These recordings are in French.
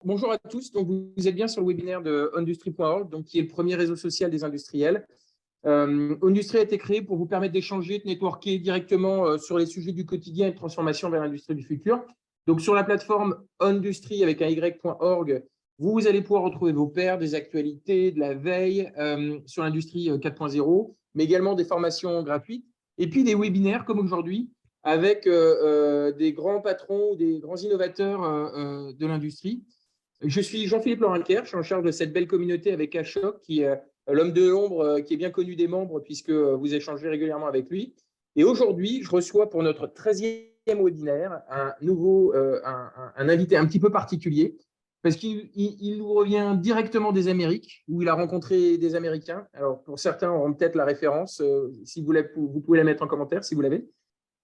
Bonjour à tous. Donc, vous êtes bien sur le webinaire de Industry.org, donc qui est le premier réseau social des industriels. Industry a été créé pour vous permettre d'échanger, de networker directement sur les sujets du quotidien et de transformation vers l'industrie du futur. Donc, sur la plateforme Industry avec un y.org, vous allez pouvoir retrouver vos pairs, des actualités, de la veille sur l'industrie 4.0, mais également des formations gratuites et puis des webinaires comme aujourd'hui avec des grands patrons ou des grands innovateurs de l'industrie. Je suis Jean-Philippe Lorinquer, je suis en charge de cette belle communauté avec Ashok, qui est l'homme de l'ombre, qui est bien connu des membres puisque vous échangez régulièrement avec lui. Et aujourd'hui, je reçois pour notre 13e webinaire un invité un petit peu particulier parce qu'il nous revient directement des Amériques, où il a rencontré des Américains. Alors, pour certains auront peut-être la référence, si vous pouvez la mettre en commentaire si vous l'avez.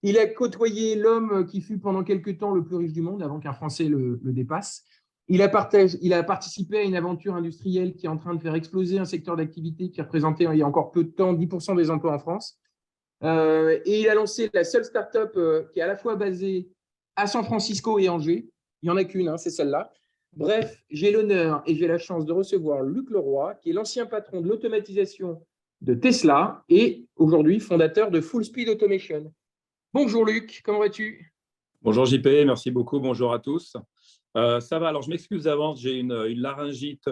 Il a côtoyé l'homme qui fut pendant quelques temps le plus riche du monde avant qu'un Français le dépasse. Il a participé à une aventure industrielle qui est en train de faire exploser un secteur d'activité qui représentait il y a encore peu de temps 10% des emplois en France. Et il a lancé la seule start-up qui est à la fois basée à San Francisco et Angers. Il n'y en a qu'une, c'est celle-là. Bref, j'ai l'honneur et j'ai la chance de recevoir Luc Leroy, qui est l'ancien patron de l'automatisation de Tesla et aujourd'hui fondateur de Full Speed Automation. Bonjour Luc, comment vas-tu? Bonjour JP, merci beaucoup, bonjour à tous. Ça va, alors je m'excuse d'avance, j'ai une laryngite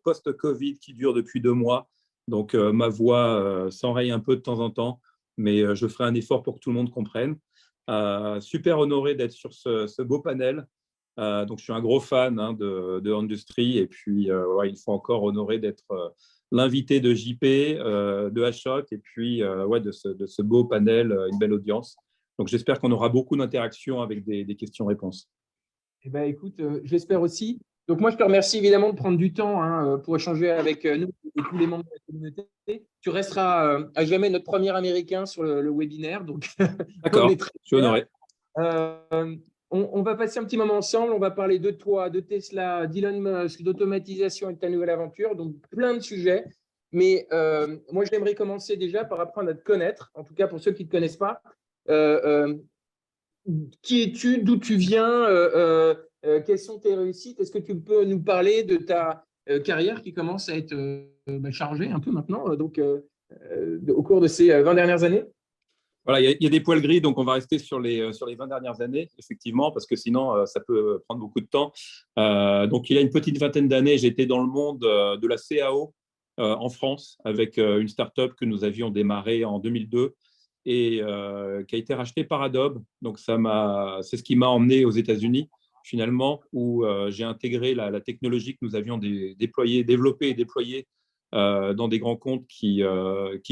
post-Covid qui dure depuis 2 mois, donc ma voix s'enraye un peu de temps en temps, mais je ferai un effort pour que tout le monde comprenne. Super honoré d'être sur ce beau panel, donc je suis un gros fan de Industry, et puis il faut encore honorer d'être l'invité de JP, de Ashok, et puis de ce beau panel, une belle audience. Donc j'espère qu'on aura beaucoup d'interactions avec des questions-réponses. Eh ben, écoute, j'espère aussi. Donc, moi, je te remercie évidemment de prendre du temps pour échanger avec nous et tous les membres de la communauté. Tu resteras à jamais notre premier Américain sur le webinaire. Donc, d'accord, je suis honoré. On va passer un petit moment ensemble. On va parler de toi, de Tesla, d'Elon Musk, d'automatisation et de ta nouvelle aventure. Donc, plein de sujets. Mais moi, j'aimerais commencer déjà par apprendre à te connaître. En tout cas, pour ceux qui ne te connaissent pas. Qui es-tu? D'où tu viens? Quelles sont tes réussites? Est-ce que tu peux nous parler de ta carrière qui commence à être chargée un peu maintenant, au cours de ces 20 dernières années? Voilà, il y a des poils gris, donc on va rester sur les 20 dernières années, effectivement, parce que sinon, ça peut prendre beaucoup de temps. Donc, il y a une petite vingtaine d'années, j'étais dans le monde de la CAO en France, avec une start-up que nous avions démarrée en 2002 et qui a été rachetée par Adobe. Donc, c'est ce qui m'a emmené aux États-Unis, finalement, où j'ai intégré la technologie que nous avions développée et déployée dans des grands comptes qui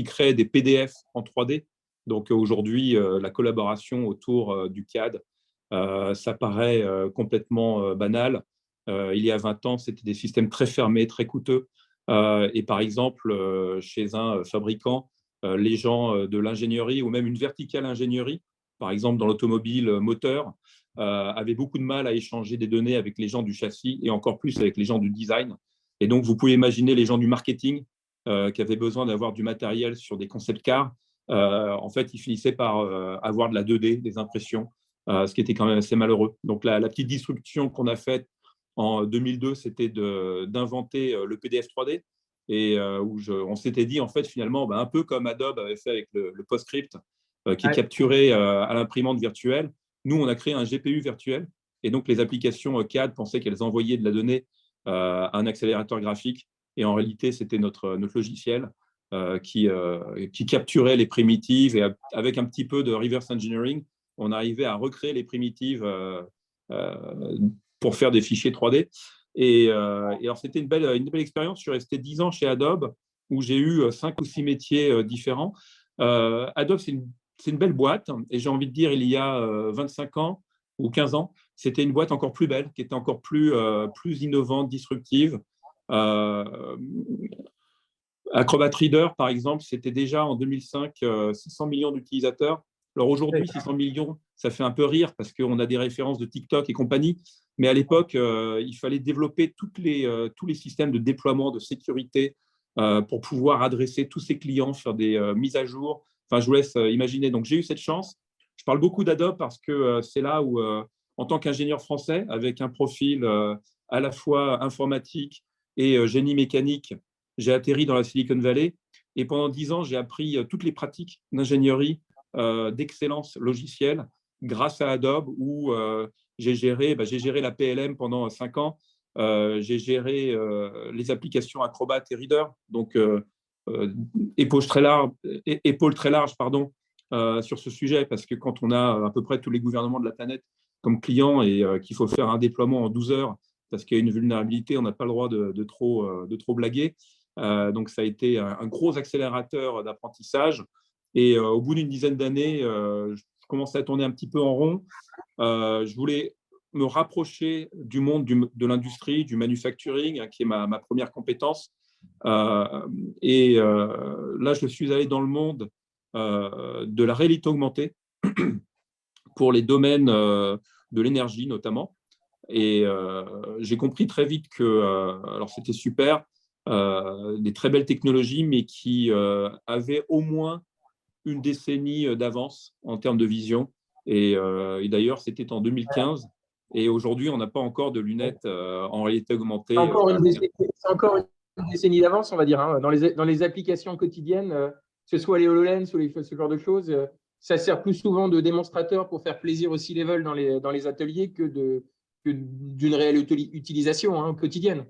créent des PDF en 3D. Donc aujourd'hui, la collaboration autour du CAD, ça paraît complètement banal. Il y a 20 ans, c'était des systèmes très fermés, très coûteux. Et par exemple, chez un fabricant, les gens de l'ingénierie ou même une verticale ingénierie, par exemple dans l'automobile moteur, avaient beaucoup de mal à échanger des données avec les gens du châssis et encore plus avec les gens du design. Et donc, vous pouvez imaginer les gens du marketing qui avaient besoin d'avoir du matériel sur des concept cars. En fait, ils finissaient par avoir de la 2D, des impressions, ce qui était quand même assez malheureux. Donc, la petite disruption qu'on a faite en 2002, c'était d'inventer le PDF 3D et où on s'était dit, en fait, finalement, un peu comme Adobe avait fait avec le PostScript qui est capturé à l'imprimante virtuelle. Nous, on a créé un GPU virtuel et donc les applications CAD pensaient qu'elles envoyaient de la donnée à un accélérateur graphique et en réalité, c'était notre logiciel. Qui capturait les primitives et avec un petit peu de reverse engineering, on arrivait à recréer les primitives pour faire des fichiers 3D. Et alors, c'était une belle expérience. Je suis resté 10 ans chez Adobe où j'ai eu 5 ou 6 métiers différents. Adobe, c'est une belle boîte et j'ai envie de dire, il y a 25 ans ou 15 ans, c'était une boîte encore plus belle, qui était encore plus innovante, disruptive. Acrobat Reader, par exemple, c'était déjà en 2005 600 millions d'utilisateurs. Alors aujourd'hui, 600 millions, ça fait un peu rire parce qu'on a des références de TikTok et compagnie. Mais à l'époque, il fallait développer tous les systèmes de déploiement, de sécurité pour pouvoir adresser tous ces clients, faire des mises à jour. Enfin, je vous laisse imaginer. Donc, j'ai eu cette chance. Je parle beaucoup d'Adobe parce que c'est là où, en tant qu'ingénieur français, avec un profil à la fois informatique et génie mécanique, j'ai atterri dans la Silicon Valley. Et pendant 10 ans, j'ai appris toutes les pratiques d'ingénierie d'excellence logicielle grâce à Adobe, où j'ai géré la PLM pendant 5 ans. J'ai géré les applications Acrobat et Reader, donc épaules très larges, pardon, sur ce sujet, parce que quand on a à peu près tous les gouvernements de la planète comme clients et qu'il faut faire un déploiement en 12 heures parce qu'il y a une vulnérabilité, on n'a pas le droit de trop blaguer. Donc, ça a été un gros accélérateur d'apprentissage. Et au bout d'une dizaine d'années, je commençais à tourner un petit peu en rond. Je voulais me rapprocher du monde de l'industrie, du manufacturing, qui est ma première compétence. Là, je suis allé dans le monde de la réalité augmentée pour les domaines de l'énergie notamment. Et j'ai compris très vite que, alors c'était super, des très belles technologies, mais qui avaient au moins une décennie d'avance en termes de vision. Et d'ailleurs, c'était en 2015. Et aujourd'hui, on n'a pas encore de lunettes en réalité augmentée. C'est encore une décennie d'avance, on va dire, hein. Dans les applications quotidiennes, que ce soit les HoloLens ou ce genre de choses, ça sert plus souvent de démonstrateur pour faire plaisir au C-level dans les ateliers que d'une réelle utilisation, hein, quotidienne.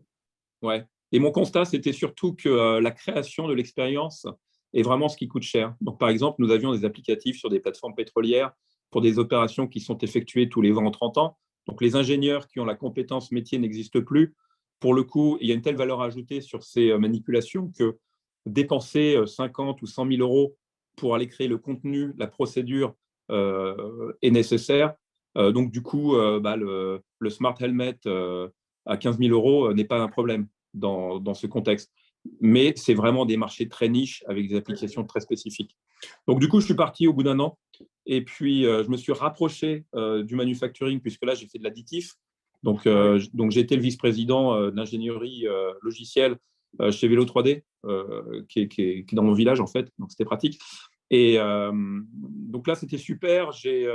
Ouais. Et mon constat, c'était surtout que la création de l'expérience est vraiment ce qui coûte cher. Donc, par exemple, nous avions des applicatifs sur des plateformes pétrolières pour des opérations qui sont effectuées tous les 20 ou 30 ans. Donc, les ingénieurs qui ont la compétence métier n'existent plus. Pour le coup, il y a une telle valeur ajoutée sur ces manipulations que dépenser 50 ou 100 000 euros pour aller créer le contenu, la procédure est nécessaire. Donc, du coup, le smart helmet à 15 000 euros n'est pas un problème dans ce contexte. Mais c'est vraiment des marchés très niches avec des applications très spécifiques. Donc, du coup, je suis parti au bout d'un an. Et puis, je me suis rapproché du manufacturing, puisque là, j'ai fait de l'additif. Donc j'ai été le vice-président d'ingénierie logicielle chez Vélo 3D, qui est dans mon village, en fait. Donc, c'était pratique. Et donc là, c'était super. J'ai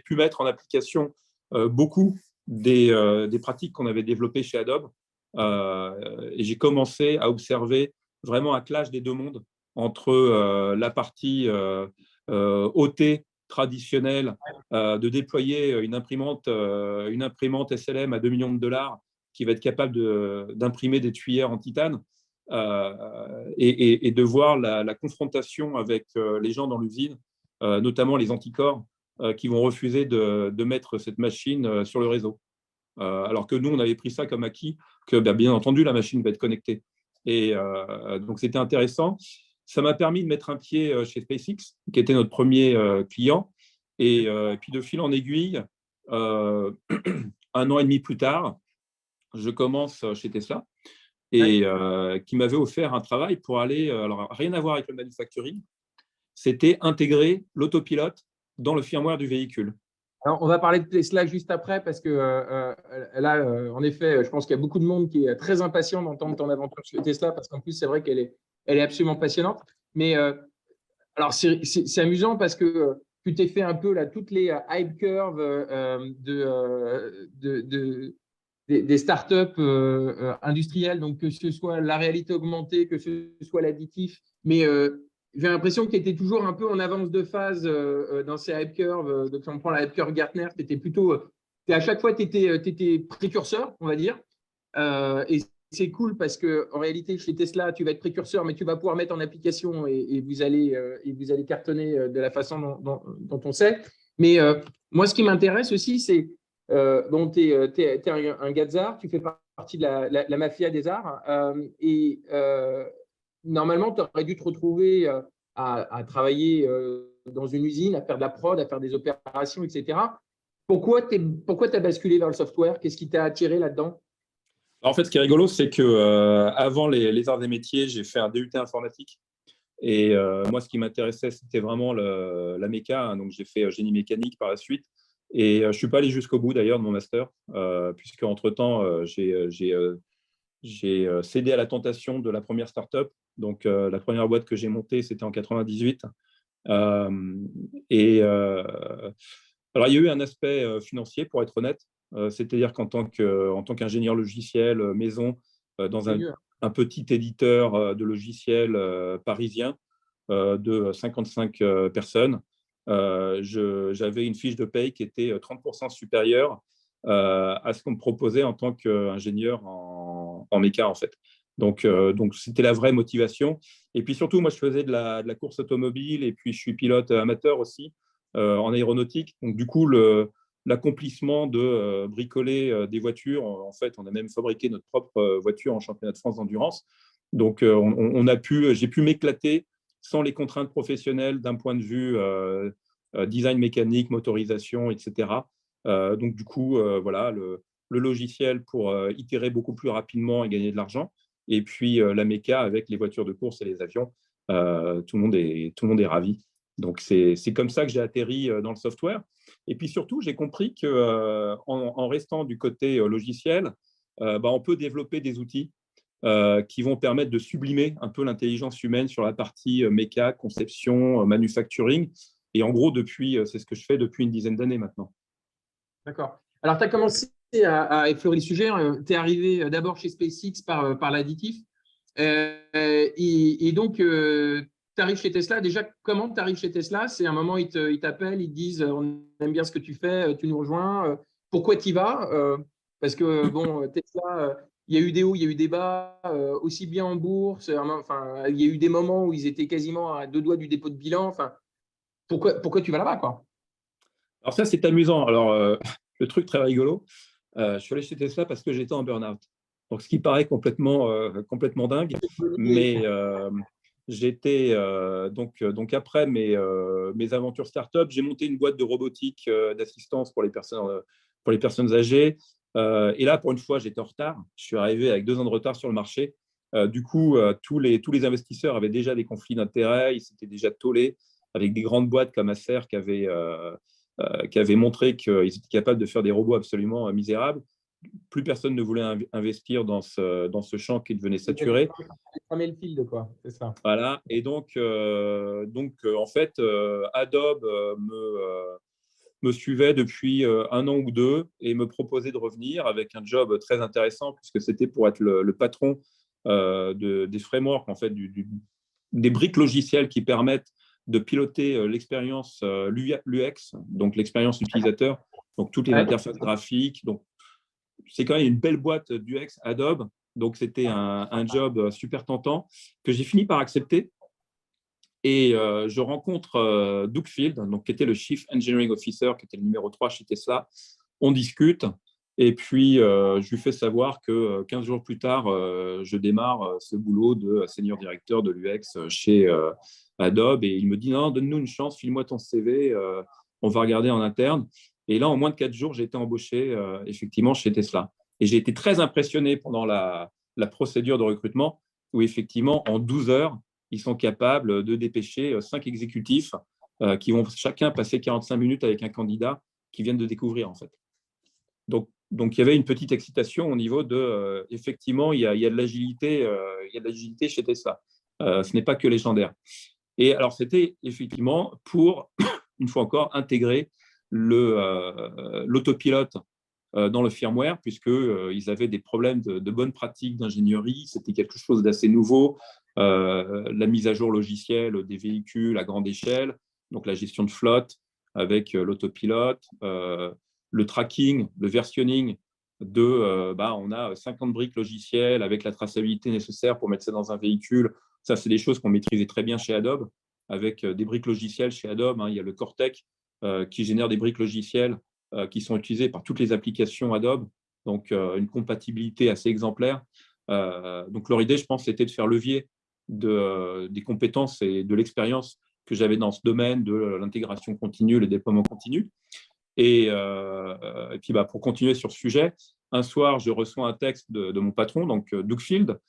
pu mettre en application beaucoup des pratiques qu'on avait développées chez Adobe. Et j'ai commencé à observer vraiment un clash des deux mondes entre la partie OT traditionnelle de déployer une imprimante SLM à 2 millions de dollars qui va être capable d'imprimer des tuyères en titane et de voir la confrontation avec les gens dans l'usine, notamment les anticorps qui vont refuser de mettre cette machine sur le réseau. Alors que nous, on avait pris ça comme acquis, que bien entendu, la machine va être connectée. Et donc, c'était intéressant. Ça m'a permis de mettre un pied chez SpaceX, qui était notre premier client. Et puis, de fil en aiguille, 1 an et demi plus tard, je commence chez Tesla, et qui m'avait offert un travail pour aller, alors rien à voir avec le manufacturing, c'était intégrer l'autopilote dans le firmware du véhicule. Alors, on va parler de Tesla juste après parce que là, en effet, je pense qu'il y a beaucoup de monde qui est très impatient d'entendre ton aventure sur Tesla parce qu'en plus, c'est vrai elle est absolument passionnante. Mais alors, c'est amusant parce que tu t'es fait un peu là, toutes les hype curves des startups industrielles, donc que ce soit la réalité augmentée, que ce soit l'additif. Mais j'ai l'impression que tu étais toujours un peu en avance de phase dans ces hype curves. Donc, si on prend la hype curve Gartner, tu étais plutôt. À chaque fois, tu étais précurseur, on va dire. Et c'est cool parce qu'en réalité, chez Tesla, tu vas être précurseur, mais tu vas pouvoir mettre en application et vous allez cartonner de la façon dont on sait. Mais moi, ce qui m'intéresse aussi, c'est bon, tu es un gars des arts, tu fais partie de la mafia des arts. Normalement, tu aurais dû te retrouver à travailler dans une usine, à faire de la prod, à faire des opérations, etc. Pourquoi tu as basculé vers le software? Qu'est-ce qui t'a attiré là-dedans? En fait, ce qui est rigolo, c'est que avant les arts des métiers, j'ai fait un DUT informatique. Et moi, ce qui m'intéressait, c'était vraiment la méca, hein. Donc, j'ai fait génie mécanique par la suite. Et je ne suis pas allé jusqu'au bout, d'ailleurs, de mon master, puisque entre-temps, j'ai cédé à la tentation de la première startup. Donc, la première boîte que j'ai montée, c'était en 98. Euh, et alors, il y a eu un aspect financier, pour être honnête. C'est-à-dire en tant qu'ingénieur logiciel maison, dans Mieux. un petit éditeur de logiciels parisien de 55 personnes, j'avais une fiche de paye qui était 30% supérieure à ce qu'on me proposait en tant qu'ingénieur en méca, en fait. Donc, c'était la vraie motivation. Et puis surtout, moi, je faisais de la course automobile et puis je suis pilote amateur aussi en aéronautique. Donc, du coup, l'accomplissement de bricoler des voitures, en fait, on a même fabriqué notre propre voiture en championnat de France d'endurance. Donc, j'ai pu m'éclater sans les contraintes professionnelles d'un point de vue design mécanique, motorisation, etc. Donc, du coup, voilà, le logiciel pour itérer beaucoup plus rapidement et gagner de l'argent. Et puis, la méca avec les voitures de course et les avions, tout le monde est ravi. Donc, c'est comme ça que j'ai atterri dans le software. Et puis surtout, j'ai compris qu'en restant du côté logiciel, on peut développer des outils qui vont permettre de sublimer un peu l'intelligence humaine sur la partie méca, conception, manufacturing. Et en gros, c'est ce que je fais depuis une dizaine d'années maintenant. D'accord. Alors, tu as commencé à effleurer le sujet. Tu es arrivé d'abord chez SpaceX par l'additif. Et donc, tu arrives chez Tesla. Déjà, comment tu arrives chez Tesla? C'est un moment, ils t'appellent, ils te disent on aime bien ce que tu fais, tu nous rejoins. Pourquoi tu y vas? Parce que, bon, Tesla, il y a eu des hauts, il y a eu des bas, aussi bien en bourse. Enfin, il y a eu des moments où ils étaient quasiment à 2 doigts du dépôt de bilan. Enfin, pourquoi tu vas là-bas, quoi? Alors ça, c'est amusant. Alors, le truc très rigolo, je suis allé chez Tesla parce que j'étais en burn-out. Donc, ce qui paraît complètement dingue. Mais j'étais donc après mes aventures start-up, j'ai monté une boîte de robotique d'assistance pour les personnes âgées. Et là, pour une fois, j'étais en retard. Je suis arrivé avec 2 ans de retard sur le marché. Du coup, tous les investisseurs avaient déjà des conflits d'intérêts. Ils s'étaient déjà tollés avec des grandes boîtes comme Acer qui avaient montré qu'ils étaient capables de faire des robots absolument misérables. Plus personne ne voulait investir dans ce champ qui devenait saturé. Le fil de quoi, c'est ça. Voilà. Et en fait, Adobe me suivait depuis 1 an ou 2 et me proposait de revenir avec un job très intéressant puisque c'était pour être le patron des frameworks, en fait, des briques logicielles qui permettent de piloter l'expérience l'UX, donc l'expérience utilisateur, donc toutes les interfaces graphiques. Donc, c'est quand même une belle boîte d'UX Adobe. Donc, c'était un job super tentant que j'ai fini par accepter. Et je rencontre Doug Field, donc, qui était le Chief Engineering Officer, qui était le numéro 3 chez Tesla. On discute. Et puis, je lui fais savoir que 15 jours plus tard, je démarre ce boulot de senior directeur de l'UX chez Adobe. Et il me dit, non, donne-nous une chance, file-moi ton CV, on va regarder en interne. Et là, en moins de 4 jours, j'ai été embauché effectivement chez Tesla. Et j'ai été très impressionné pendant la procédure de recrutement, où effectivement, en 12 heures, ils sont capables de dépêcher 5 exécutifs qui vont chacun passer 45 minutes avec un candidat qu'ils viennent de découvrir, en fait. Donc, il y avait une petite excitation au niveau de, effectivement, il y a de l'agilité chez Tesla. Ce n'est pas que légendaire. Et alors, c'était effectivement pour, une fois encore, intégrer l'autopilote dans le firmware, puisqu'ils avaient des problèmes de bonnes pratiques d'ingénierie. C'était quelque chose d'assez nouveau. La mise à jour logicielle des véhicules à grande échelle, donc la gestion de flotte avec l'autopilote, le tracking, le versionning on a 50 briques logicielles avec la traçabilité nécessaire pour mettre ça dans un véhicule. Ça, c'est des choses qu'on maîtrisait très bien chez Adobe, avec des briques logicielles chez Adobe. Il y a le Cortex qui génère des briques logicielles qui sont utilisées par toutes les applications Adobe, donc une compatibilité assez exemplaire. Donc, leur idée, je pense, c'était de faire levier des compétences et de l'expérience que j'avais dans ce domaine de l'intégration continue, le déploiement continu. Et puis, pour continuer sur ce sujet, un soir, je reçois un texte de mon patron, donc Doug Field,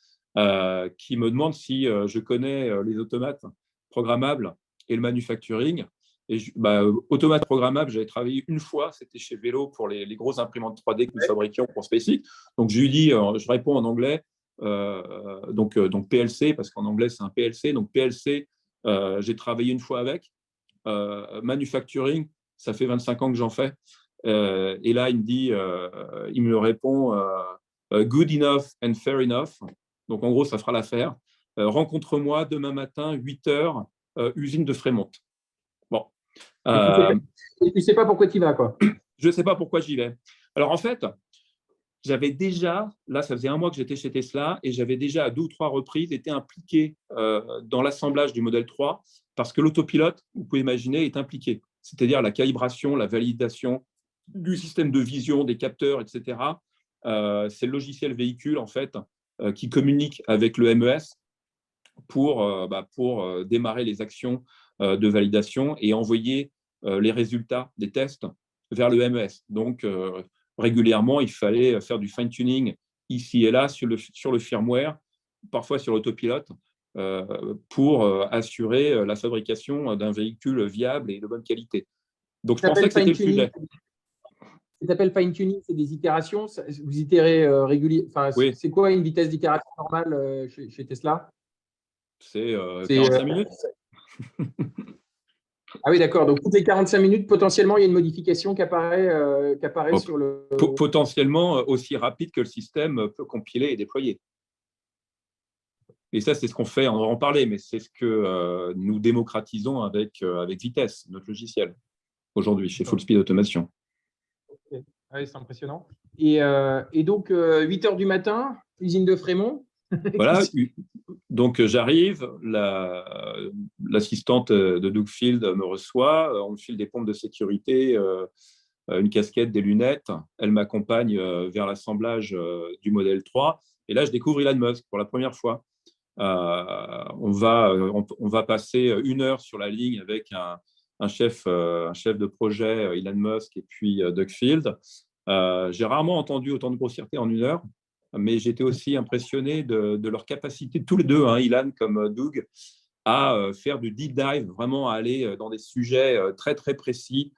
qui me demande si je connais les automates programmables et le manufacturing. Et automate programmable, j'avais travaillé une fois, c'était chez Velo pour les grosses imprimantes 3D que nous fabriquions pour SpaceX. Donc, je lui dis, je réponds en anglais, donc PLC, parce qu'en anglais, c'est un PLC. Donc, PLC, j'ai travaillé une fois avec. Manufacturing, ça fait 25 ans que j'en fais. Et là, il me répond good enough and fair enough. Donc, en gros, ça fera l'affaire. Rencontre-moi demain matin, 8h, usine de Frémont. Bon. Et tu sais pas pourquoi tu y vas, quoi. Je ne sais pas pourquoi j'y vais. Alors, en fait, j'avais déjà, là, ça faisait un mois que j'étais chez Tesla et j'avais déjà à 2 ou 3 reprises été impliqué dans l'assemblage du modèle 3 parce que l'autopilote, vous pouvez imaginer, est impliqué. C'est-à-dire la calibration, la validation du système de vision, des capteurs, etc. C'est le logiciel véhicule, en fait, qui communique avec le MES pour démarrer les actions de validation et envoyer les résultats des tests vers le MES. Donc, régulièrement, il fallait faire du fine-tuning ici et là sur le firmware, parfois sur l'autopilote, pour assurer la fabrication d'un véhicule viable et de bonne qualité. Donc, je pensais que c'était le sujet. Ce que tu appelles fine-tuning, c'est des itérations. Vous itérez régulièrement. Enfin, Oui. C'est quoi une vitesse d'itération normale chez Tesla? C'est 45 minutes. Ah oui, d'accord. Donc, toutes les 45 minutes, potentiellement, il y a une modification qui apparaît sur le… Potentiellement aussi rapide que le système peut compiler et déployer. Et ça, c'est ce qu'on fait, on va en parler, mais c'est ce que nous démocratisons avec Vitesse, notre logiciel, aujourd'hui, chez Full Speed Automation. Okay. Oui, c'est impressionnant. Et donc, 8 h du matin, usine de Frémont. Voilà, donc j'arrive, l'assistante de Doug Field me reçoit, on me file des pompes de sécurité, une casquette, des lunettes, elle m'accompagne vers l'assemblage du modèle 3, et là je découvre Elon Musk pour la première fois. On va passer 1 heure sur la ligne avec un chef de projet, Elon Musk, et puis Doug Field. J'ai rarement entendu autant de grossièreté en 1 heure, mais j'étais aussi impressionné de leur capacité, tous les deux, hein, Elon comme Doug, à faire du deep dive, vraiment à aller dans des sujets très, très précis,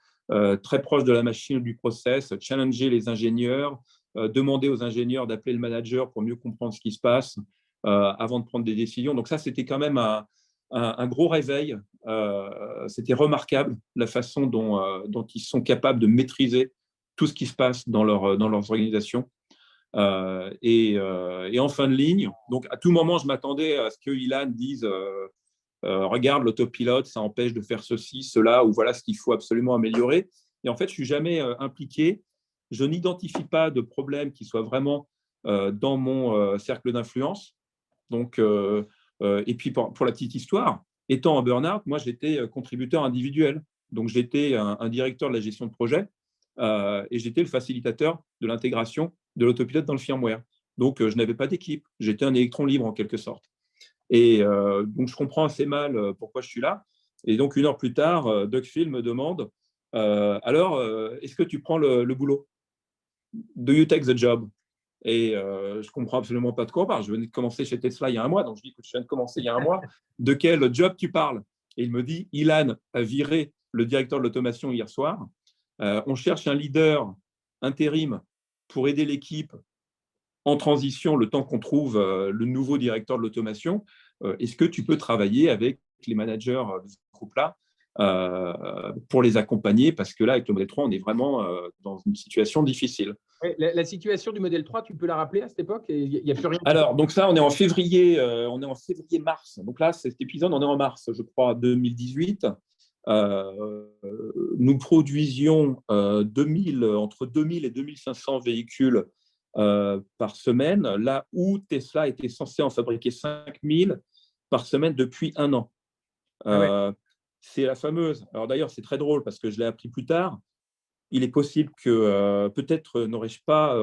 très proches de la machine ou du process, challenger les ingénieurs, demander aux ingénieurs d'appeler le manager pour mieux comprendre ce qui se passe avant de prendre des décisions. Donc ça, c'était quand même un gros réveil. C'était remarquable la façon dont ils sont capables de maîtriser tout ce qui se passe dans leurs organisations. Et en fin de ligne, donc à tout moment, je m'attendais à ce que Elon dise regarde, l'autopilote, ça empêche de faire ceci, cela, ou voilà ce qu'il faut absolument améliorer. Et en fait, je ne suis jamais impliqué. Je n'identifie pas de problème qui soit vraiment dans mon cercle d'influence. Donc, et puis, pour la petite histoire, étant en burn-out, moi, j'étais contributeur individuel. Donc, j'étais un directeur de la gestion de projet et j'étais le facilitateur de l'intégration de l'autopilote dans le firmware. Donc, je n'avais pas d'équipe. J'étais un électron libre, en quelque sorte. Et donc, je comprends assez mal pourquoi je suis là. Et donc, 1 heure plus tard, Doug Field me demande alors, est-ce que tu prends le boulot? Do you take the job? Et je comprends absolument pas de quoi on parle. Je venais de commencer chez Tesla il y a un mois, donc je dis que je viens de commencer il y a un mois. De quel job tu parles? Et il me dit Elon a viré le directeur de l'automation hier soir. On cherche un leader intérim pour aider l'équipe en transition le temps qu'on trouve le nouveau directeur de l'automation. Est-ce que tu peux travailler avec les managers de ce groupe-là pour les accompagner? Parce que là, avec le modèle 3, on est vraiment dans une situation difficile. La situation du modèle 3, tu peux la rappeler à cette époque? Il n'y a plus rien. Alors, donc ça, on est en février-mars. Donc là, cet épisode, on est en mars, je crois, 2018. Nous produisions entre 2000 et 2500 véhicules par semaine, là où Tesla était censé en fabriquer 5000 par semaine depuis 1 an. C'est la fameuse. Alors d'ailleurs, c'est très drôle parce que je l'ai appris plus tard. Il est possible que peut-être n'aurais-je pas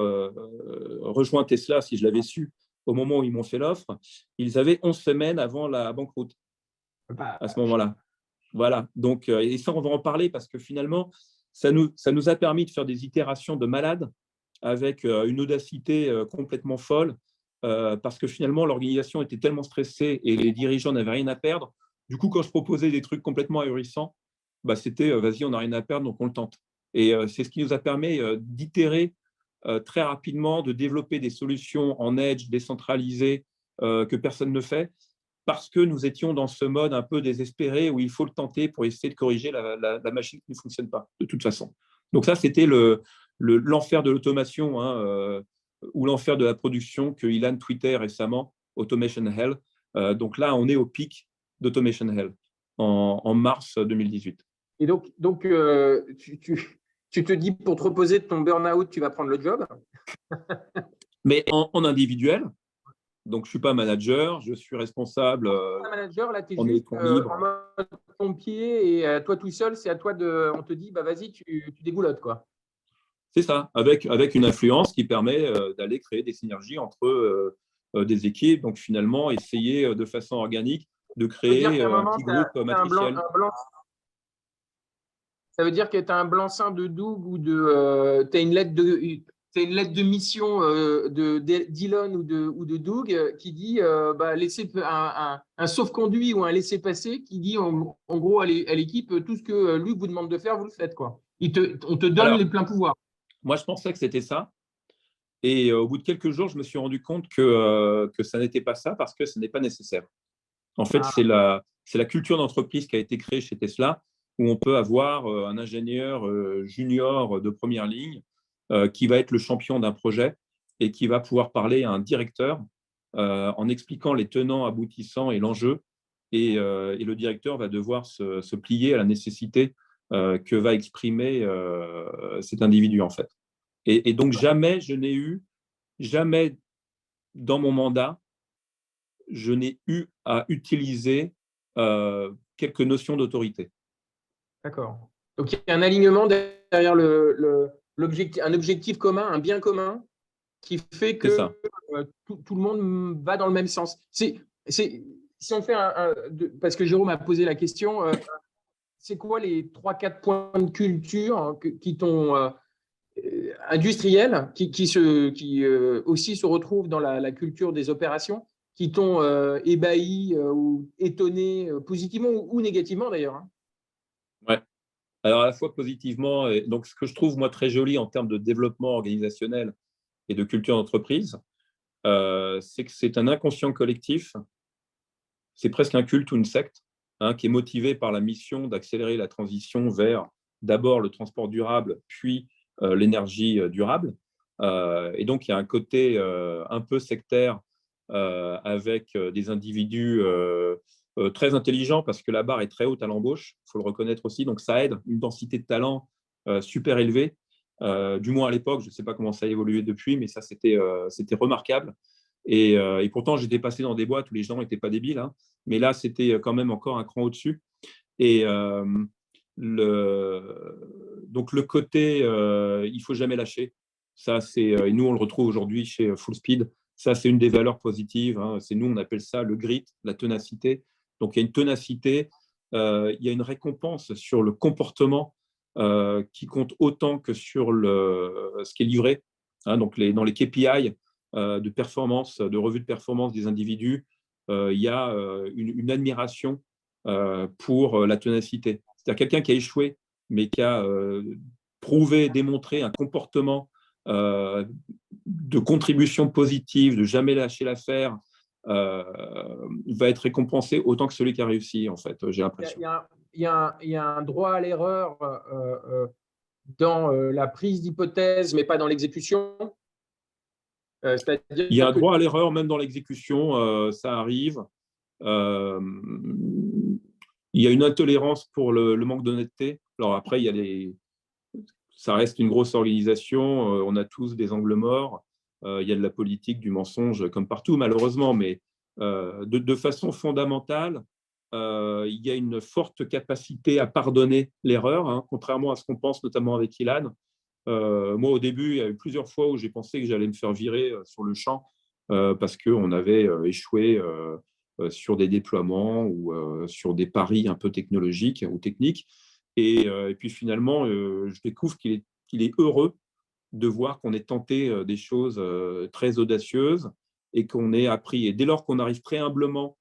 rejoint Tesla si je l'avais su au moment où ils m'ont fait l'offre. Ils avaient 11 semaines avant la banqueroute à ce moment-là. Voilà. Donc, et ça, on va en parler parce que finalement, ça nous a permis de faire des itérations de malades avec une audacité complètement folle parce que finalement, l'organisation était tellement stressée et les dirigeants n'avaient rien à perdre. Du coup, quand je proposais des trucs complètement ahurissants, c'était vas-y, on n'a rien à perdre, donc on le tente. Et c'est ce qui nous a permis d'itérer très rapidement, de développer des solutions en edge décentralisées que personne ne fait, parce que nous étions dans ce mode un peu désespéré où il faut le tenter pour essayer de corriger la machine qui ne fonctionne pas, de toute façon. Donc ça, c'était l'enfer de l'automation, hein, ou l'enfer de la production que Ilan tweetait récemment, Automation Hell. Donc là, on est au pic d'Automation Hell en mars 2018. Et donc tu te dis, pour te reposer de ton burn-out, tu vas prendre le job. Mais en individuel, donc je ne suis pas manager, je suis responsable Manager, là, tu es en juste étant libre. en mode pompier et toi tout seul, c'est à toi de. On te dit, bah, vas-y, tu dégoulottes, quoi. C'est ça, avec une influence qui permet d'aller créer des synergies entre des équipes. Donc finalement, essayer de façon organique de Ça veut dire créer qu'à un un moment, petit tu as groupe matriciel. Ça veut dire que tu as un blanc-seing de Doug ou tu as une lettre de mission d'Elon ou de Doug qui dit bah, un sauf-conduit ou un laissez-passer qui dit en gros à l'équipe tout ce que Luc vous demande de faire, vous le faites, quoi. On te donne Alors, les pleins pouvoirs. moi, je pensais que c'était ça. Et au bout de quelques jours, je me suis rendu compte que ça n'était pas ça parce que ce n'est pas nécessaire. En fait, c'est la culture d'entreprise qui a été créée chez Tesla où on peut avoir un ingénieur junior de première ligne qui va être le champion d'un projet et qui va pouvoir parler à un directeur en expliquant les tenants, aboutissants et l'enjeu. Et le directeur va devoir se plier à la nécessité que va exprimer cet individu, en fait. Et donc, jamais dans mon mandat, je n'ai eu à utiliser quelques notions d'autorité. D'accord. Donc, il y a un alignement derrière un objectif commun, un bien commun, qui fait que tout le monde va dans le même sens. Si on fait parce que Jérôme a posé la question, c'est quoi les 3-4 points de culture qui t'ont industriels, qui aussi se retrouvent dans la culture des opérations, qui t'ont ébahi ou étonné positivement ou négativement d'ailleurs, hein? Ouais. Alors, à la fois positivement, et donc ce que je trouve moi très joli en termes de développement organisationnel et de culture d'entreprise, c'est que c'est un inconscient collectif, c'est presque un culte ou une secte, hein, qui est motivé par la mission d'accélérer la transition vers d'abord le transport durable, puis l'énergie durable. Et donc, il y a un côté un peu sectaire avec des individus très intelligents parce que la barre est très haute à l'embauche, il faut le reconnaître aussi. Donc, ça aide une densité de talent super élevée. Du moins à l'époque, je ne sais pas comment ça a évolué depuis, mais ça, c'était remarquable. Et pourtant, j'étais passé dans des boîtes où les gens n'étaient pas débiles, hein, mais là, c'était quand même encore un cran au-dessus. Et donc, le côté, il ne faut jamais lâcher. Ça, et nous, on le retrouve aujourd'hui chez Full Speed. Ça, c'est une des valeurs positives, hein. Nous, on appelle ça le grit, la ténacité. Donc, il y a une ténacité, il y a une récompense sur le comportement qui compte autant que sur ce qui est livré. Hein, donc, dans les KPI de performance, de revue de performance des individus, il y a une admiration pour la ténacité. C'est-à-dire quelqu'un qui a échoué, mais qui a prouvé, démontré un comportement de contribution positive, de jamais lâcher l'affaire, va être récompensé autant que celui qui a réussi, en fait, j'ai l'impression. Il y a un droit à l'erreur dans la prise d'hypothèse, mais pas dans l'exécution. Il y a un droit à l'erreur, même dans l'exécution, ça arrive. Il y a une intolérance pour le manque d'honnêteté. Alors après, ça reste une grosse organisation, on a tous des angles morts, il y a de la politique, du mensonge, comme partout, malheureusement, mais de façon fondamentale, il y a une forte capacité à pardonner l'erreur, hein, contrairement à ce qu'on pense, notamment avec Ilan. Moi, au début, il y a eu plusieurs fois où j'ai pensé que j'allais me faire virer sur le champ parce qu'on avait échoué sur des déploiements ou sur des paris un peu technologiques ou techniques. Et puis finalement, je découvre qu'il est heureux de voir qu'on est tenté des choses très audacieuses et qu'on ait appris. Et dès lors qu'on arrive très humblement,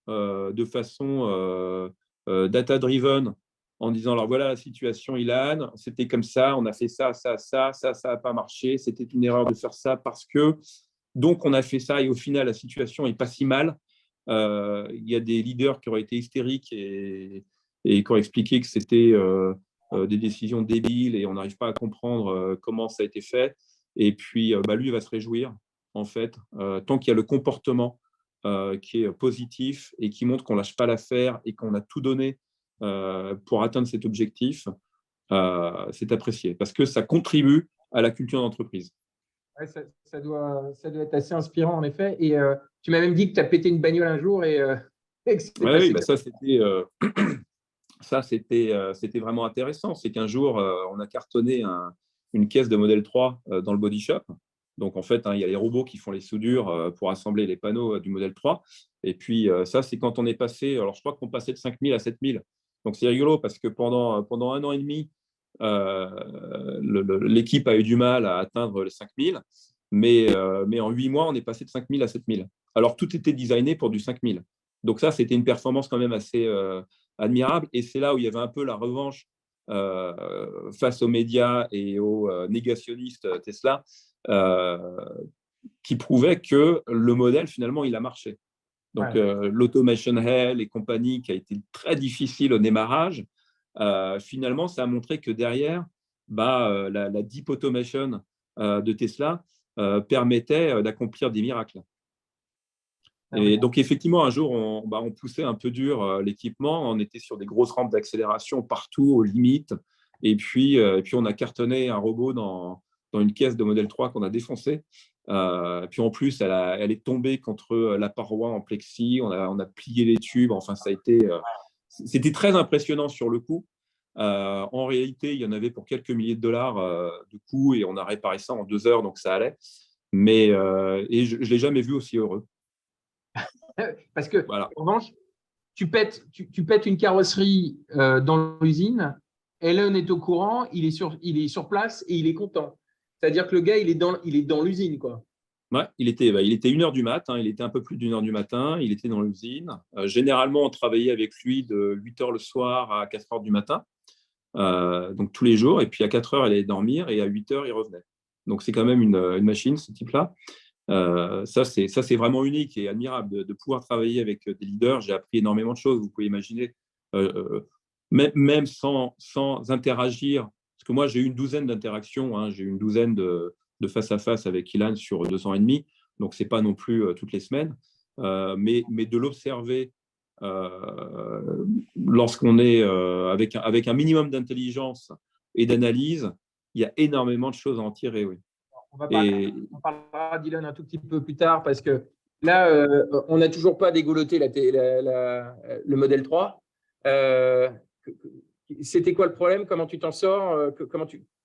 de façon data-driven, en disant, alors voilà la situation, Ilan, c'était comme ça, on a fait ça, ça, ça, ça n'a pas marché, c'était une erreur de faire ça parce que, donc on a fait ça et au final, la situation n'est pas si mal. Il y a des leaders qui auraient été hystériques et qui ont expliqué que c'était des décisions débiles et on n'arrive pas à comprendre comment ça a été fait. Et puis, lui, il va se réjouir, en fait, tant qu'il y a le comportement qui est positif et qui montre qu'on ne lâche pas l'affaire et qu'on a tout donné pour atteindre cet objectif, c'est apprécié parce que ça contribue à la culture d'entreprise. Ouais, ça doit être assez inspirant, en effet. Et tu m'as même dit que tu as pété une bagnole un jour et que c'était Ouais, oui, passé. bah c'était vraiment intéressant. C'est qu'un jour, on a cartonné une caisse de modèle 3 dans le body shop. Donc, en fait, il y a les robots qui font les soudures pour assembler les panneaux du modèle 3. Et puis, ça, c'est quand on est passé. Alors, je crois qu'on passait de 5000 à 7000. Donc, c'est rigolo parce que pendant 1 an et demi, l'équipe a eu du mal à atteindre les 5000. Mais en 8 mois, on est passé de 5000 à 7000. Alors, tout était designé pour du 5000. Donc, ça, c'était une performance quand même assez admirable. Et c'est là où il y avait un peu la revanche face aux médias et aux négationnistes Tesla, euh, qui prouvaient que le modèle, finalement, il a marché. Donc, Ouais. l'automation hell et compagnie, qui a été très difficile au démarrage, finalement, ça a montré que derrière, la deep automation de Tesla permettait d'accomplir des miracles. Ah oui. Et donc, effectivement, un jour, on poussait un peu dur l'équipement. On était sur des grosses rampes d'accélération partout, aux limites. Et puis, on a cartonné un robot dans une caisse de modèle 3 qu'on a défoncé. Puis, en plus, elle est tombée contre la paroi en plexi. On a plié les tubes. Enfin, c'était très impressionnant sur le coup. En réalité, il y en avait pour quelques milliers de dollars de coût et on a réparé ça en 2 heures, donc ça allait. Et je ne l'ai jamais vu aussi heureux. Parce que, Voilà. en revanche, tu pètes une carrosserie dans l'usine, Elon est au courant, il est sur place et il est content. C'est-à-dire que le gars, il est dans l'usine, quoi. Ouais, il était 1 heure du matin, il était un peu plus d'1 heure du matin, il était dans l'usine. Généralement, on travaillait avec lui de 8 heures le soir à 4 heures du matin, donc tous les jours. Et puis à 4 heures, il allait dormir et à 8 heures, il revenait. Donc c'est quand même une machine, ce type-là. Ça, c'est vraiment unique et admirable de pouvoir travailler avec des leaders. J'ai appris énormément de choses, vous pouvez imaginer, même sans interagir. Parce que moi, j'ai eu une douzaine d'interactions, hein, j'ai eu une douzaine de face-à-face avec Ilan sur 2 ans et demi. Donc, ce n'est pas non plus toutes les semaines. Mais de l'observer lorsqu'on est avec un minimum d'intelligence et d'analyse, il y a énormément de choses à en tirer, oui. Et On parlera d'Elon un tout petit peu plus tard parce que là, on n'a toujours pas dégoloté le modèle 3. Euh, C'était quoi le problème? Comment tu t'en sors?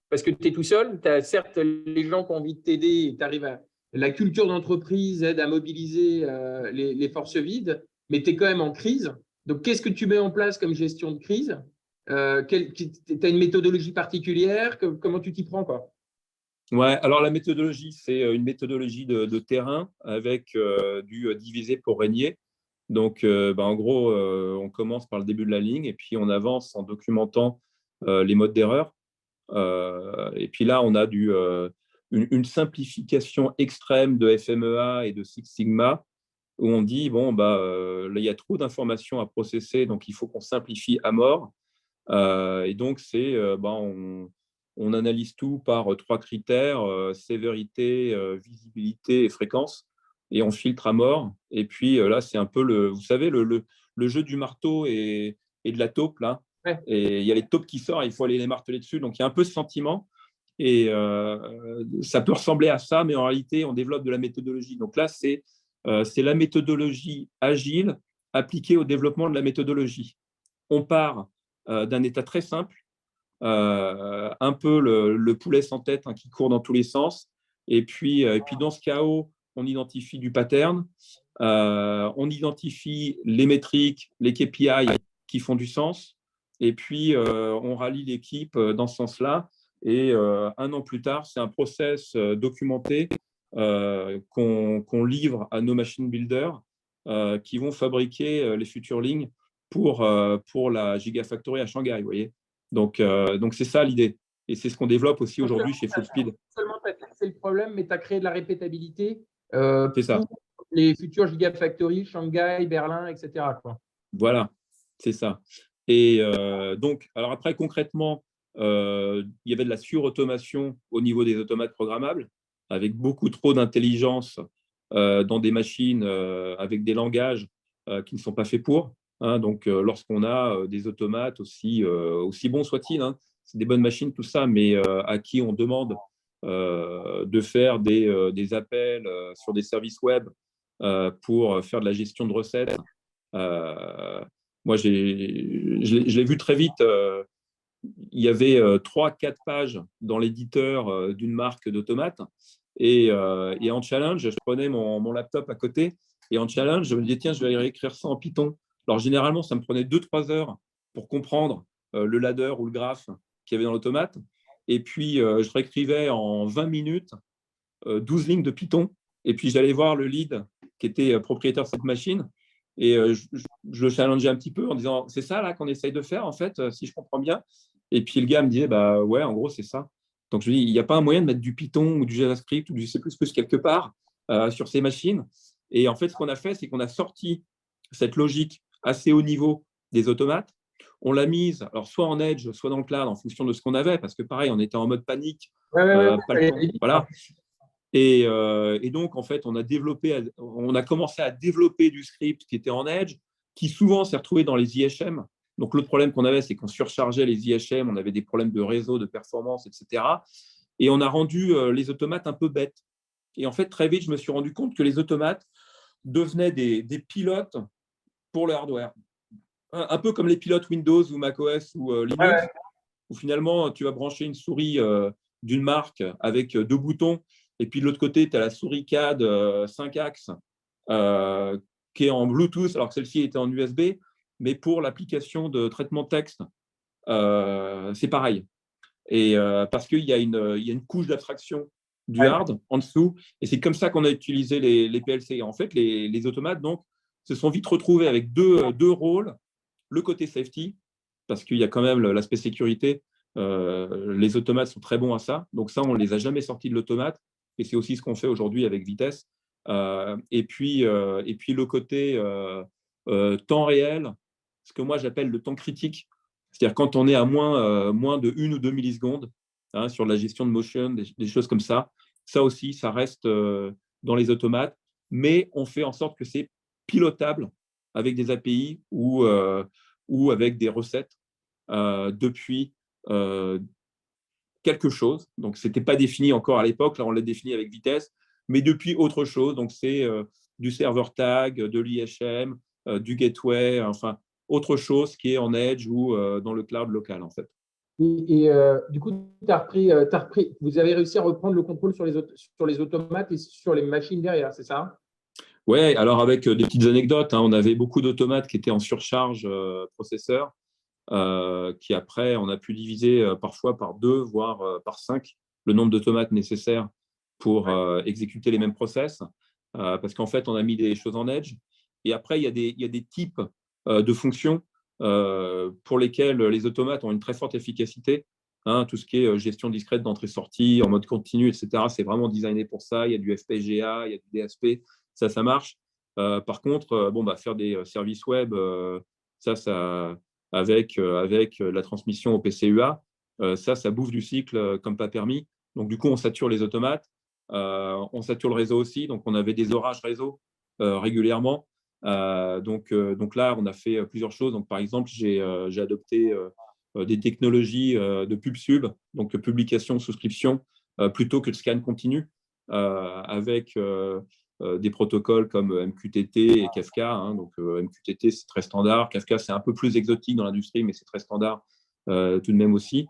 Parce que tu es tout seul. Tu as certes les gens qui ont envie de t'aider. Tu arrives à la culture d'entreprise aide à mobiliser les forces vides, mais tu es quand même en crise. Donc, qu'est-ce que tu mets en place comme gestion de crise? Tu as une méthodologie particulière? Comment tu t'y prends, quoi? ouais, alors la méthodologie, c'est une méthodologie de terrain avec du diviser pour régner. Donc, en gros, on commence par le début de la ligne et puis on avance en documentant les modes d'erreur. Et puis là, on a une simplification extrême de FMEA et de Six Sigma où on dit, bon, là, il y a trop d'informations à processer, donc il faut qu'on simplifie à mort. Et donc, on analyse tout par 3 critères, sévérité, visibilité et fréquence, et on filtre à mort. Et puis là, c'est un peu vous savez, le jeu du marteau et de la taupe, là. Ouais. Et il y a les taupes qui sortent, il faut aller les marteler dessus. Donc, il y a un peu ce sentiment. Et ça peut ressembler à ça, mais en réalité, on développe de la méthodologie. Donc là, c'est la méthodologie agile appliquée au développement de la méthodologie. On part d'un état très simple, un peu le poulet sans tête, hein, qui court dans tous les sens. Et puis dans ce chaos, on identifie du pattern, on identifie les métriques, les KPI qui font du sens, et puis on rallie l'équipe dans ce sens-là. Et 1 an plus tard, c'est un process documenté qu'on livre à nos machine builders qui vont fabriquer les futures lignes pour la Gigafactory à Shanghai, vous voyez. Donc c'est ça l'idée. Et c'est ce qu'on développe aussi aujourd'hui chez Fullspeed. Seulement, tu as fixé le problème, mais tu as créé de la répétabilité C'est ça. pour les futurs Gigafactory, Shanghai, Berlin, etc., quoi. Voilà, c'est ça. Et donc, alors après, concrètement, il y avait de la surautomation au niveau des automates programmables, avec beaucoup trop d'intelligence dans des machines avec des langages qui ne sont pas faits pour. Hein. Donc, lorsqu'on a des automates aussi bons soient-ils, hein, c'est des bonnes machines, tout ça, mais à qui on demande de faire des appels sur des services web pour faire de la gestion de recettes. Euh, Moi, je l'ai vu très vite. Il y avait 3-4 pages dans l'éditeur d'une marque d'automates. Et en challenge, je prenais mon laptop à côté. Et en challenge, je me disais, tiens, je vais aller écrire ça en Python. Alors, généralement, ça me prenait 2-3 heures pour comprendre le ladder ou le graphe qu'il y avait dans l'automate. Et puis, je réécrivais en 20 minutes 12 lignes de Python. Et puis, j'allais voir le lead qui était propriétaire de cette machine. Et je le challengeais un petit peu en disant, c'est ça là qu'on essaye de faire, en fait, si je comprends bien. Et puis, le gars me disait, bah ouais, en gros, c'est ça. Donc, je lui dis, il n'y a pas un moyen de mettre du Python ou du JavaScript ou du C++ quelque part sur ces machines. Et en fait, ce qu'on a fait, c'est qu'on a sorti cette logique assez haut niveau des automates. On l'a mise, alors soit en Edge, soit dans le cloud, en fonction de ce qu'on avait, parce que pareil, on était en mode panique, pas le temps. Voilà. Et donc, en fait, on a commencé à développer du script qui était en Edge, qui souvent s'est retrouvé dans les IHM. Donc, l'autre problème qu'on avait, c'est qu'on surchargeait les IHM, on avait des problèmes de réseau, de performance, etc. Et on a rendu les automates un peu bêtes. Et en fait, très vite, je me suis rendu compte que les automates devenaient des pilotes pour le hardware. Un peu comme les pilotes Windows ou macOS ou Linux, où finalement, tu vas brancher une souris d'une marque avec 2 boutons, et puis de l'autre côté, tu as la souris CAD 5 axes qui est en Bluetooth, alors que celle-ci était en USB, mais pour l'application de traitement de texte, c'est pareil. Et parce qu'il y a une couche d'abstraction du hard en dessous, et c'est comme ça qu'on a utilisé les PLC. Et en fait, les automates donc, se sont vite retrouvés avec deux rôles, le côté safety, parce qu'il y a quand même l'aspect sécurité. Les automates sont très bons à ça. Donc ça, on ne les a jamais sortis de l'automate. Et c'est aussi ce qu'on fait aujourd'hui avec Vitesse. Et puis le côté temps réel, ce que moi j'appelle le temps critique. C'est-à-dire quand on est à moins de 1 ou 2 millisecondes hein, sur la gestion de motion, des choses comme ça. Ça aussi, ça reste dans les automates. Mais on fait en sorte que c'est pilotable avec des API ou avec des recettes depuis quelque chose. Donc, ce n'était pas défini encore à l'époque. Là, on l'a défini avec Vitesse, mais depuis autre chose. Donc, c'est du serveur tag, de l'IHM, du gateway, enfin, autre chose qui est en Edge ou dans le cloud local, en fait. Du coup, vous avez réussi à reprendre le contrôle sur les automates et sur les machines derrière, c'est ça? Ouais, alors avec des petites anecdotes, hein, on avait beaucoup d'automates qui étaient en surcharge processeur, qui après, on a pu diviser parfois par 2, voire par 5, le nombre d'automates nécessaires pour exécuter les mêmes process, parce qu'en fait, on a mis des choses en Edge. Et après, il y a des types de fonctions pour lesquelles les automates ont une très forte efficacité. Hein, tout ce qui est gestion discrète d'entrée-sortie, en mode continu, etc., c'est vraiment designé pour ça. Il y a du FPGA, il y a du DSP, ça marche. Par contre, faire des services web, ça avec la transmission au PCUA, ça bouffe du cycle comme pas permis. Donc, du coup, on sature les automates, on sature le réseau aussi. Donc, on avait des orages réseau régulièrement. Donc là, on a fait plusieurs choses. Donc, par exemple, j'ai adopté des technologies de pub-sub, donc publication, souscription, plutôt que de scan continu, avec des protocoles comme MQTT et Kafka. Hein. Donc, MQTT, c'est très standard. Kafka, c'est un peu plus exotique dans l'industrie, mais c'est très standard tout de même aussi.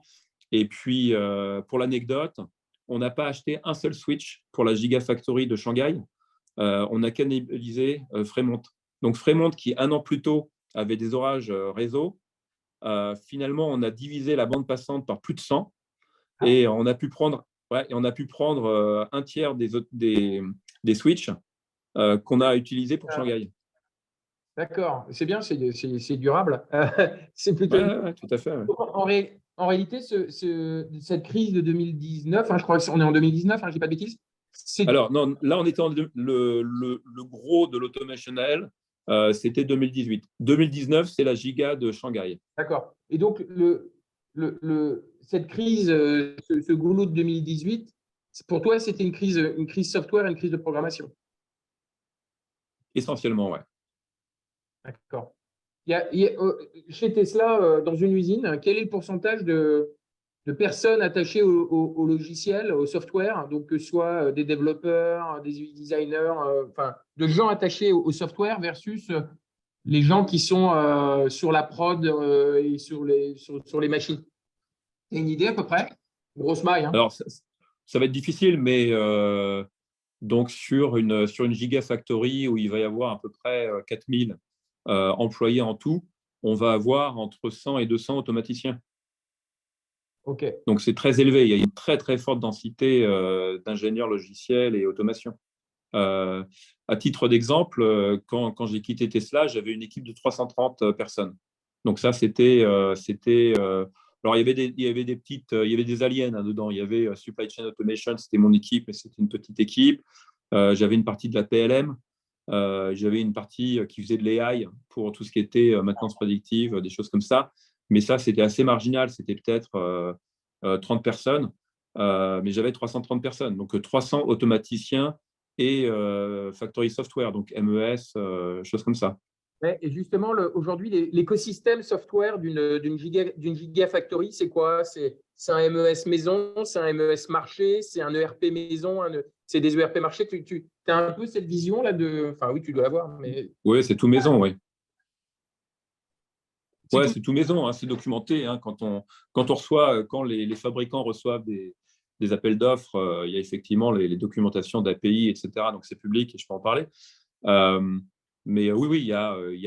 Et puis, pour l'anecdote, on n'a pas acheté un seul switch pour la Gigafactory de Shanghai. On a cannibalisé Fremont. Donc, Fremont, qui 1 an plus tôt avait des orages réseau, finalement, on a divisé la bande passante par plus de 100 et on a pu prendre, un tiers des switches qu'on a utilisés pour Shanghai. D'accord, c'est bien, c'est durable. C'est plutôt. Ouais, tout à fait. Ouais. En réalité, cette crise de 2019, je crois qu'on est en 2019, je ne dis pas de bêtises. Alors, non, là, on était le gros de l'automation AL, c'était 2018. 2019, c'est la giga de Shanghai. D'accord. Et donc, cette crise, ce goulot de 2018, pour toi, c'était une crise software et une crise de programmation. Essentiellement, ouais. D'accord. Chez Tesla, dans une usine, quel est le pourcentage de personnes attachées au logiciel, au software, donc que ce soit des développeurs, des designers, enfin, de gens attachés au software versus les gens qui sont sur la prod et sur les machines? Tu as une idée à peu près? Grosse maille, hein? Alors, ça va être difficile, mais donc sur une gigafactory où il va y avoir à peu près 4000 employés en tout, on va avoir entre 100 et 200 automaticiens. Ok. Donc, c'est très élevé. Il y a une très, très forte densité d'ingénieurs logiciels et automation. À titre d'exemple, quand j'ai quitté Tesla, j'avais une équipe de 330 personnes. Donc ça, c'était alors il y avait des petites, il y avait des aliens dedans. Il y avait Supply Chain Automation, c'était mon équipe, mais c'était une petite équipe. J'avais une partie de la PLM. J'avais une partie qui faisait de l'AI pour tout ce qui était maintenance prédictive, des choses comme ça. Mais ça, c'était assez marginal. C'était peut-être 30 personnes. Mais j'avais 330 personnes. Donc 300 automaticiens et Factory Software, donc MES, choses comme ça. Ouais, et justement, aujourd'hui, l'écosystème software d'une gigafactory, c'est quoi? C'est un MES maison, c'est un MES marché, c'est un ERP maison, c'est des ERP marché. Tu as un peu cette vision-là de… Enfin, oui, tu dois l'avoir, mais… Oui, c'est tout maison, oui. C'est Ouais, tout. c'est tout maison, hein, c'est documenté. Hein, quand on reçoit, quand les fabricants reçoivent des appels d'offres, il y a effectivement les documentations d'API, etc. Donc, c'est public et je peux en parler. Mais oui, oui, il y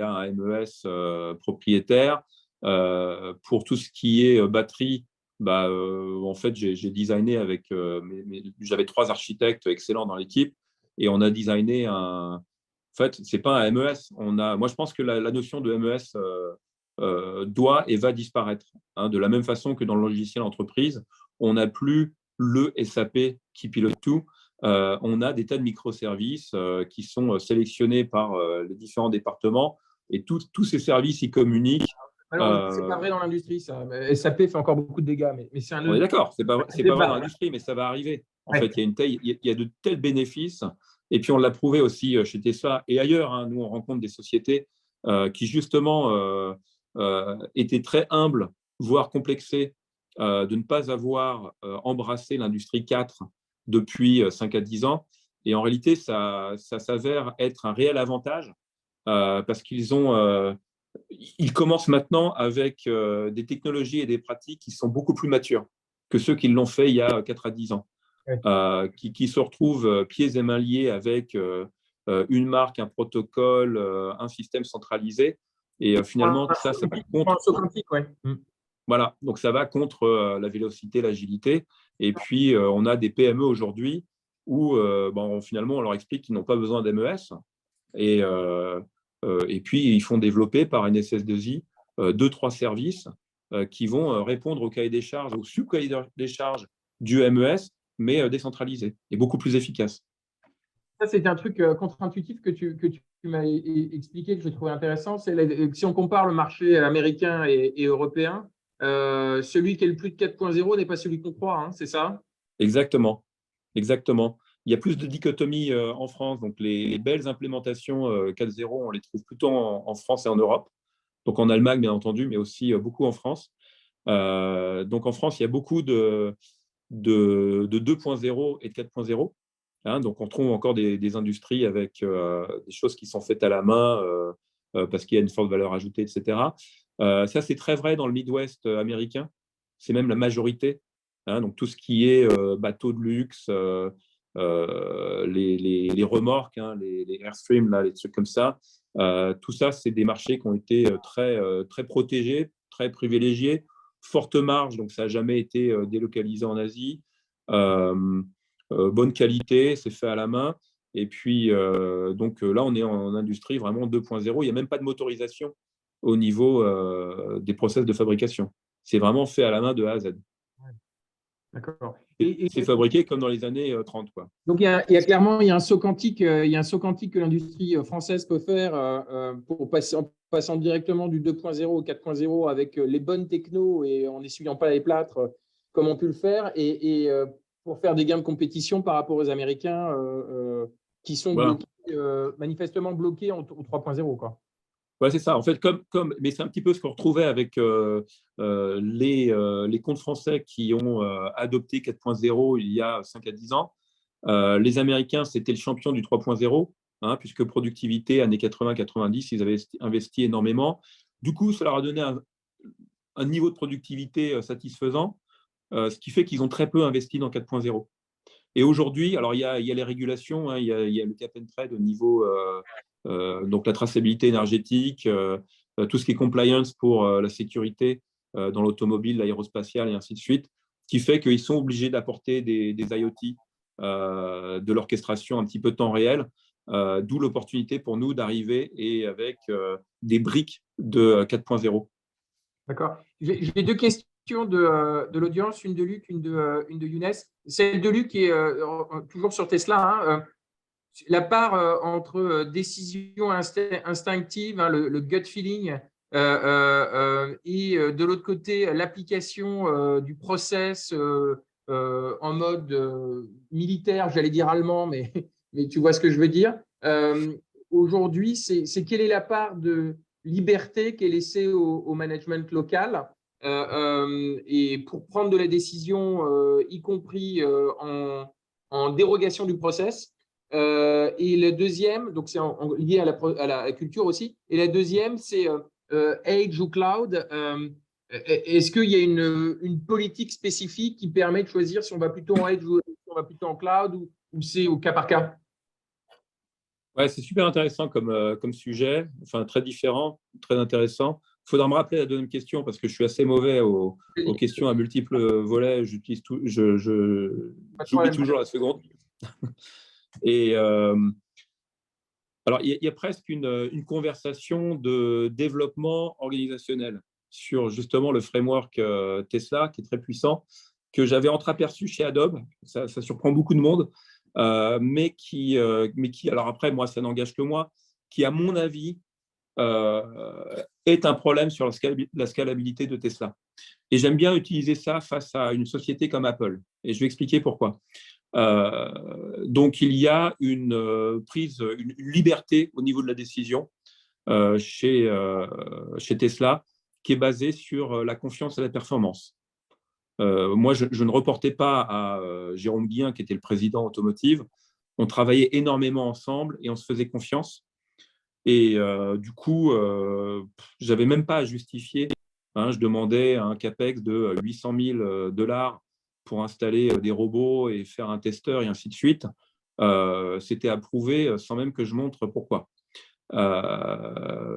a un MES propriétaire. Pour tout ce qui est batterie, bah, en fait, j'ai designé avec. J'avais 3 architectes excellents dans l'équipe et on a designé un. En fait, c'est pas un MES. Moi, je pense que la notion de MES doit et va disparaître. Hein, de la même façon que dans le logiciel entreprise, on n'a plus le SAP qui pilote tout. On a des tas de microservices qui sont sélectionnés par les différents départements et tous ces services y communiquent. Alors, c'est pas vrai dans l'industrie, ça. SAP fait encore beaucoup de dégâts, mais c'est un On est autre d'accord, c'est pas vrai dans l'industrie, mais ça va arriver. En ouais. fait, il y a de tels bénéfices. Et puis, on l'a prouvé aussi chez Tesla et ailleurs. Hein, nous, on rencontre des sociétés qui, justement, étaient très humbles, voire complexées, de ne pas avoir embrassé l'industrie 4 depuis 5 à 10 ans. Et en réalité, ça s'avère être un réel avantage parce ils commencent maintenant avec des technologies et des pratiques qui sont beaucoup plus matures que ceux qui l'ont fait il y a 4 à 10 ans, Ouais. qui se retrouvent pieds et mains liés avec une marque, un protocole, un système centralisé. Et finalement, ça va contre. Ouais. Voilà, donc ça va contre la vélocité, l'agilité. Et puis, on a des PME aujourd'hui où finalement, on leur explique qu'ils n'ont pas besoin d'MES. Et puis, ils font développer par une SS2I 2-3 services qui vont répondre au cahier des charges, au sous-cahier des charges du MES, mais décentralisé et beaucoup plus efficace. Ça, c'est un truc contre-intuitif que tu m'as expliqué, que j'ai trouvé intéressant. Si on compare le marché américain et européen, celui qui est le plus de 4.0 n'est pas celui qu'on croit, hein, c'est ça? Exactement. Exactement. Il y a plus de dichotomie en France. Donc, les belles implémentations 4.0, on les trouve plutôt en France et en Europe. Donc, en Allemagne, bien entendu, mais aussi beaucoup en France. Donc, en France, il y a beaucoup de 2.0 et de 4.0. Hein, donc, on trouve encore des industries avec des choses qui sont faites à la main parce qu'il y a une forte valeur ajoutée, etc. Ça, c'est très vrai dans le Midwest américain. C'est même la majorité. Hein, donc, tout ce qui est bateaux de luxe, les remorques, hein, les Airstream, là, les trucs comme ça, tout ça, c'est des marchés qui ont été très protégés, très privilégiés, forte marge, donc ça n'a jamais été délocalisé en Asie. Bonne qualité, c'est fait à la main. Et puis, là, on est en industrie vraiment 2.0. Il n'y a même pas de motorisation au niveau des process de fabrication. C'est vraiment fait à la main de A à Z. D'accord. C'est fabriqué comme dans les années 30, quoi. Donc, il y a clairement un saut quantique, il y a un saut quantique que l'industrie française peut faire en passant directement du 2.0 au 4.0 avec les bonnes technos et en n'essuyant pas les plâtres comme ont pu le faire et pour faire des gains de compétition par rapport aux Américains qui sont Voilà. manifestement bloqués au 3.0, quoi. Ouais, c'est ça. En fait, mais c'est un petit peu ce qu'on retrouvait avec les comptes français qui ont adopté 4.0 il y a 5 à 10 ans. Les Américains, c'était le champion du 3.0, hein, puisque productivité, années 80-90, ils avaient investi énormément. Du coup, ça leur a donné un niveau de productivité satisfaisant, ce qui fait qu'ils ont très peu investi dans 4.0. Et aujourd'hui, alors il y a les régulations, hein, il y a le cap and trade au niveau, donc la traçabilité énergétique, tout ce qui est compliance pour la sécurité dans l'automobile, l'aérospatiale et ainsi de suite, ce qui fait qu'ils sont obligés d'apporter des IoT, de l'orchestration un petit peu temps réel, d'où l'opportunité pour nous d'arriver et avec des briques de 4.0. D'accord. J'ai deux questions de l'audience, une de Luc, une de Younes. Celle de Luc est toujours sur Tesla. Hein, la part entre décision instinctive, hein, le gut feeling, et de l'autre côté, l'application du process en mode militaire, j'allais dire allemand, mais tu vois ce que je veux dire. Aujourd'hui, c'est quelle est la part de liberté qui est laissée au management local et pour prendre de la décision, y compris en dérogation du process. Et le deuxième, donc c'est lié à la culture aussi. Et la deuxième, c'est Edge ou Cloud. Est-ce qu'il y a une politique spécifique qui permet de choisir si on va plutôt en Edge ou si on va plutôt en Cloud ou c'est au cas par cas? Ouais, c'est super intéressant comme sujet, enfin très différent, très intéressant. Il faudra me rappeler la deuxième question parce que je suis assez mauvais aux questions à multiples volets. Pas de J'oublie problème. toujours la seconde. Et alors, il y a presque une conversation de développement organisationnel sur justement le framework Tesla, qui est très puissant, que j'avais entreaperçu chez Adobe. Ça surprend beaucoup de monde, mais qui, alors après, moi, ça n'engage que moi, qui, à mon avis, est un problème sur la scalabilité de Tesla. Et j'aime bien utiliser ça face à une société comme Apple. Et je vais expliquer pourquoi. Donc, il y a une liberté au niveau de la décision chez Tesla qui est basée sur la confiance et la performance. Moi, je ne reportais pas à Jérôme Guillen, qui était le président automotive. On travaillait énormément ensemble et on se faisait confiance. Et du coup, je n'avais même pas à justifier. Hein, je demandais un CAPEX de 800 000 dollars pour installer des robots et faire un testeur et ainsi de suite. C'était approuvé sans même que je montre pourquoi.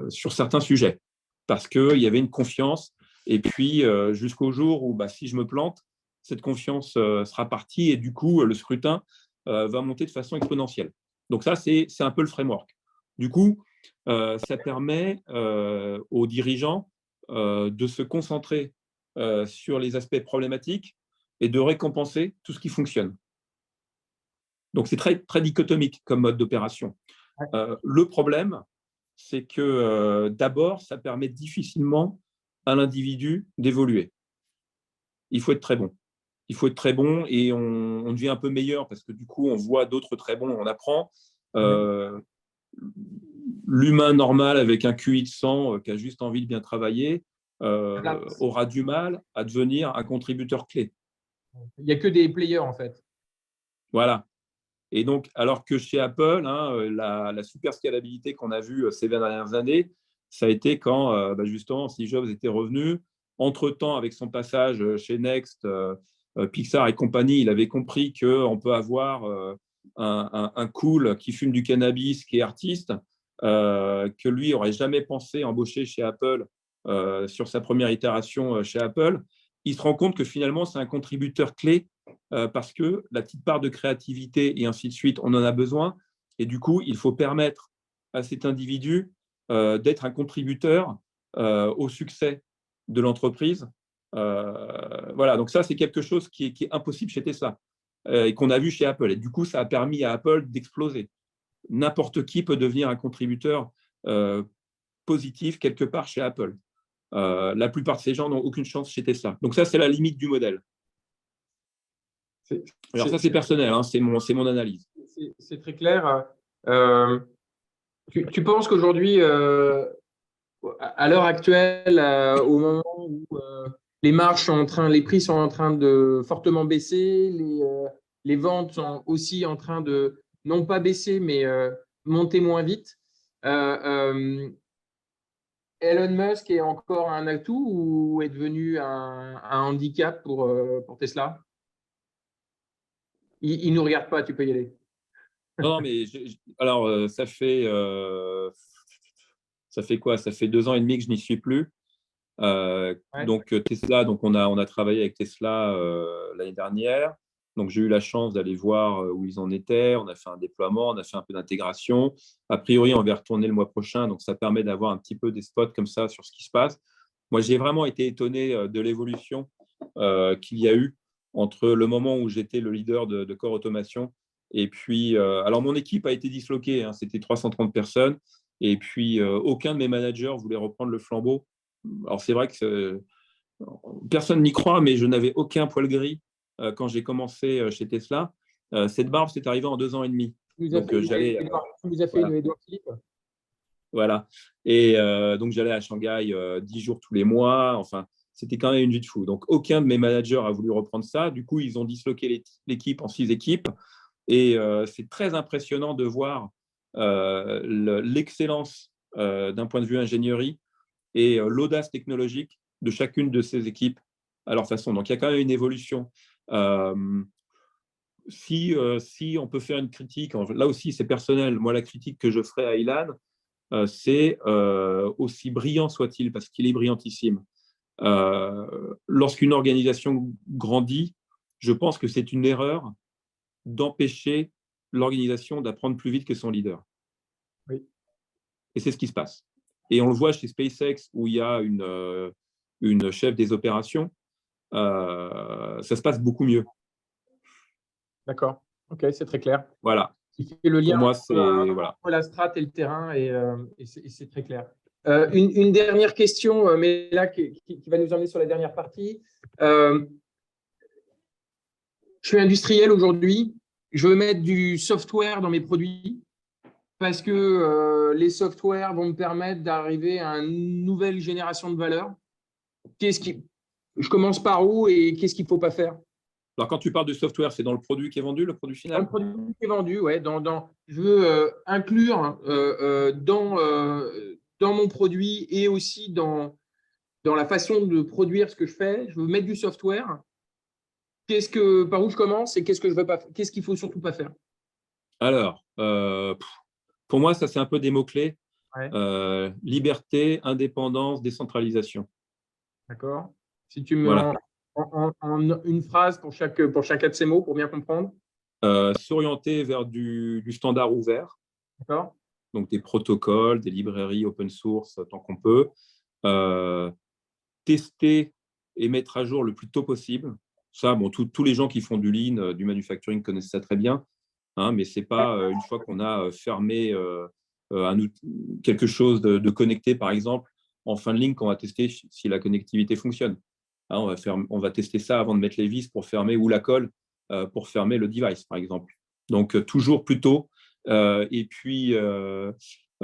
Sur certains sujets, parce qu'il y avait une confiance. Et puis, jusqu'au jour où, si je me plante, cette confiance sera partie et du coup, le scrutin va monter de façon exponentielle. Donc ça, c'est un peu le framework. Du coup, ça permet aux dirigeants de se concentrer sur les aspects problématiques et de récompenser tout ce qui fonctionne. Donc, c'est très, très dichotomique comme mode d'opération. Le problème, c'est que d'abord, ça permet difficilement à l'individu d'évoluer. Il faut être très bon. Il faut être très bon et on devient un peu meilleur parce que du coup, on voit d'autres très bons, on apprend. L'humain normal avec un QI de 100 qui a juste envie de bien travailler aura du mal à devenir un contributeur clé. Il n'y a que des players, en fait. Voilà. Et donc, alors que chez Apple, hein, la super scalabilité qu'on a vue ces 20 dernières années, ça a été quand justement Steve Jobs était revenu. Entre-temps, avec son passage chez Next, Pixar et compagnie, il avait compris qu'on peut avoir un cool qui fume du cannabis, qui est artiste, que lui n'aurait jamais pensé embaucher chez Apple sur sa première itération chez Apple. Il se rend compte que finalement, c'est un contributeur clé parce que la petite part de créativité et ainsi de suite, on en a besoin. Et du coup, il faut permettre à cet individu d'être un contributeur au succès de l'entreprise. Voilà, donc ça, c'est quelque chose qui est impossible chez Tesla et qu'on a vu chez Apple. Et du coup, ça a permis à Apple d'exploser. N'importe qui peut devenir un contributeur positif quelque part chez Apple. La plupart de ces gens n'ont aucune chance chez Tesla. Donc ça, c'est la limite du modèle. Alors ça, c'est personnel, hein, c'est mon analyse. C'est très clair. Tu penses qu'aujourd'hui, à l'heure actuelle, au moment où les prix sont en train de fortement baisser, les ventes sont aussi en train de non pas baisser, mais monter moins vite. Euh, Elon Musk est encore un atout ou est devenu un handicap pour Tesla? Il ne nous regarde pas, tu peux y aller. Non, mais alors, ça fait quoi? Ça fait 2 ans et demi que je n'y suis plus. Ouais. Donc Tesla, donc on a travaillé avec Tesla l'année dernière. Donc j'ai eu la chance d'aller voir où ils en étaient. On a fait un déploiement, on a fait un peu d'intégration. A priori, on va retourner le mois prochain. Donc ça permet d'avoir un petit peu des spots comme ça sur ce qui se passe. Moi, j'ai vraiment été étonné de l'évolution qu'il y a eu entre le moment où j'étais le leader de Core Automation et puis, alors mon équipe a été disloquée. Hein, c'était 330 personnes. Et puis, aucun de mes managers voulait reprendre le flambeau. Alors, c'est vrai que personne n'y croit, mais je n'avais aucun poil gris quand j'ai commencé chez Tesla. Cette barbe, c'est arrivé en 2 ans et demi. Donc, j'allais. Tu nous as fait une Voilà. Edouard Philippe. Voilà. Et donc, j'allais à Shanghai 10 jours tous les mois. Enfin, c'était quand même une vie de fou. Donc, aucun de mes managers a voulu reprendre ça. Du coup, ils ont disloqué l'équipe en 6 équipes. Et c'est très impressionnant de voir l'excellence d'un point de vue ingénierie et l'audace technologique de chacune de ces équipes à leur façon. Donc, il y a quand même une évolution. Si on peut faire une critique, là aussi, c'est personnel. Moi, la critique que je ferai à Ilan, c'est aussi brillant soit-il, parce qu'il est brillantissime. Lorsqu'une organisation grandit, je pense que c'est une erreur d'empêcher l'organisation d'apprendre plus vite que son leader. Oui. Et c'est ce qui se passe. Et on le voit chez SpaceX, où il y a une chef des opérations, ça se passe beaucoup mieux. D'accord. Ok, c'est très clair. Voilà. Il fait le Pour lien moi, c'est voilà. entre la strate et le terrain et c'est très clair. Une dernière question, mais là qui va nous emmener sur la dernière partie. Je suis industriel aujourd'hui. Je veux mettre du software dans mes produits parce que les softwares vont me permettre d'arriver à une nouvelle génération de valeur. Je commence par où et qu'est-ce qu'il ne faut pas faire? Alors, quand tu parles de software, c'est dans le produit qui est vendu, le produit Dans le final? produit qui est vendu, ouais, je veux inclure dans mon produit et aussi dans la façon de produire ce que je fais, je veux mettre du software. Par où je commence et qu'est-ce que je veux pas, qu'est-ce qu'il faut surtout pas faire? Alors, pour moi, ça, c'est un peu des mots-clés. Ouais, Liberté, indépendance, décentralisation. d'accord. Si tu me Voilà. en une phrase pour chacun de ces mots pour bien comprendre. S'orienter vers du standard ouvert, D'accord? donc des protocoles, des librairies open source tant qu'on peut. Euh, Tester et mettre à jour le plus tôt possible. Ça, bon, tous les gens qui font du lean, du manufacturing connaissent ça très bien, hein, mais c'est pas une fois qu'on a fermé quelque chose de connecté, par exemple, en fin de ligne, qu'on va tester si la connectivité fonctionne. Hein, on va tester ça avant de mettre les vis pour fermer ou la colle pour fermer le device, par exemple. Donc, toujours plus tôt. Et puis,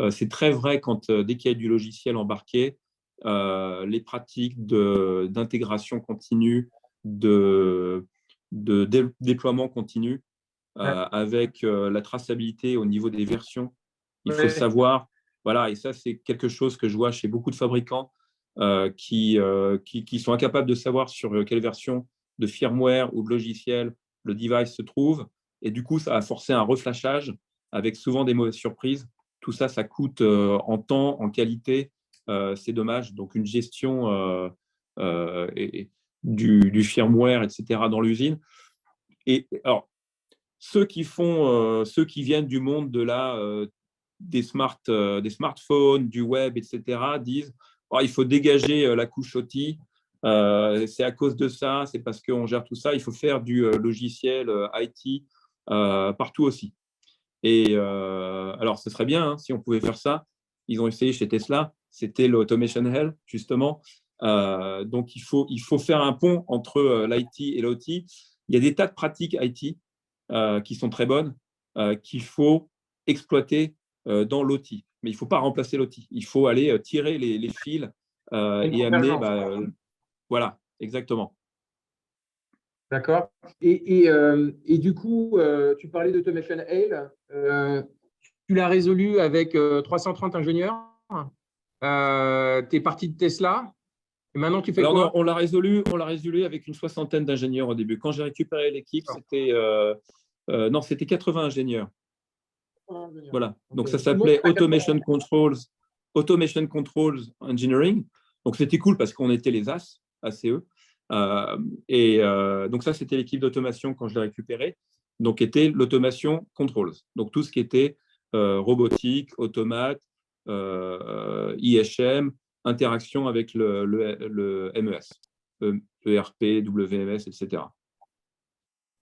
c'est très vrai quand dès qu'il y a du logiciel embarqué, les pratiques d'intégration continue, de déploiement continu, Ouais, avec la traçabilité au niveau des versions. Il faut ouais, savoir, voilà, et ça, c'est quelque chose que je vois chez beaucoup de fabricants qui sont incapables de savoir sur quelle version de firmware ou de logiciel le device se trouve. Et du coup, ça a forcé un reflashage avec souvent des mauvaises surprises. Tout ça, ça coûte en temps, en qualité. C'est dommage. Donc, une gestion du firmware, etc., dans l'usine. Et alors, ceux qui viennent du monde des smartphones, du web, etc., disent oh, il faut dégager la couche OT. C'est à cause de ça, c'est parce qu'on gère tout ça. Il faut faire du logiciel IT partout aussi. Et alors, ce serait bien hein, si on pouvait faire ça. Ils ont essayé chez Tesla, c'était l'Automation Hell, justement. Donc, il faut faire un pont entre l'IT et l'OT. il y a des tas de pratiques IT qui sont très bonnes, qu'il faut exploiter dans l'OT. Mais il ne faut pas remplacer l'OT. Il faut aller tirer les fils et amener… voilà, exactement. D'accord. Et du coup, tu parlais d'Automation Ale. Tu l'as résolu avec 330 ingénieurs. Tu es parti de Tesla. Et maintenant, tu fais Alors non, quoi? on l'a résolu avec une soixantaine d'ingénieurs au début. Quand j'ai récupéré l'équipe, c'était non, c'était 80 ingénieurs. Voilà. Donc Okay. ça Tout le monde s'appelait est à 80. Automation Controls Engineering. Donc c'était cool parce qu'on était les ACE. Donc ça, c'était l'équipe d'automation quand je l'ai récupéré. Donc était l'automation controls. Donc tout ce qui était robotique, automate, IHM, interaction avec le MES, ERP, WMS, etc.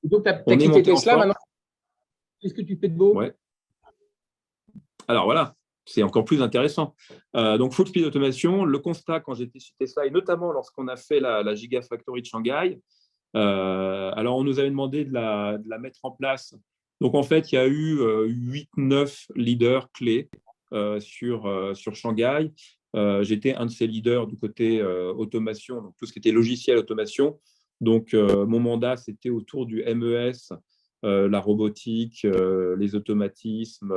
Donc, tu as On est quitté monté en Tesla. force. Maintenant, qu'est-ce que tu fais de beau? Ouais. Alors voilà, c'est encore plus intéressant. Donc, Full Speed Automation, le constat quand j'étais chez Tesla, et notamment lorsqu'on a fait la Gigafactory de Shanghai, alors on nous avait demandé de la mettre en place. Donc, en fait, il y a eu 8-9 leaders clés sur Shanghai. J'étais un de ces leaders du côté automation, donc tout ce qui était logiciel automation. Donc, mon mandat, c'était autour du MES, la robotique, les automatismes,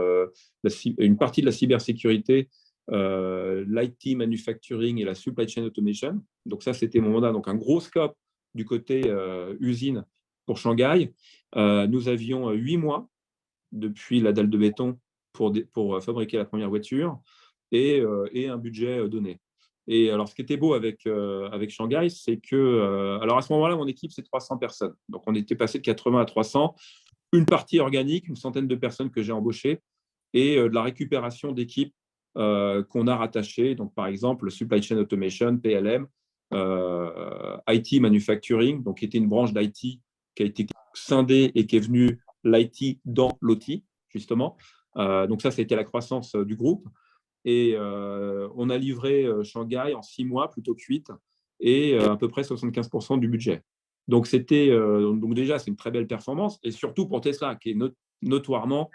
une partie de la cybersécurité, l'IT manufacturing et la supply chain automation. Donc ça, c'était mon mandat. Donc un gros scope du côté usine pour Shanghai. Nous avions 8 mois depuis la dalle de béton pour fabriquer la première voiture et un budget donné. Et alors, ce qui était beau avec Shanghai, c'est que, alors à ce moment-là, mon équipe, c'est 300 personnes. Donc, on était passé de 80 à 300. Une partie organique, une centaine de personnes que j'ai embauchées, et de la récupération d'équipes qu'on a rattachées. Donc, par exemple, le Supply Chain Automation, PLM, IT Manufacturing, donc qui était une branche d'IT qui a été scindée et qui est venue l'IT dans l'OT, justement. Donc, ça a été la croissance du groupe. Et on a livré Shanghai en 6 mois plutôt que 8 et à peu près 75% du budget. Donc, donc déjà, c'est une très belle performance. Et surtout pour Tesla, qui est notoirement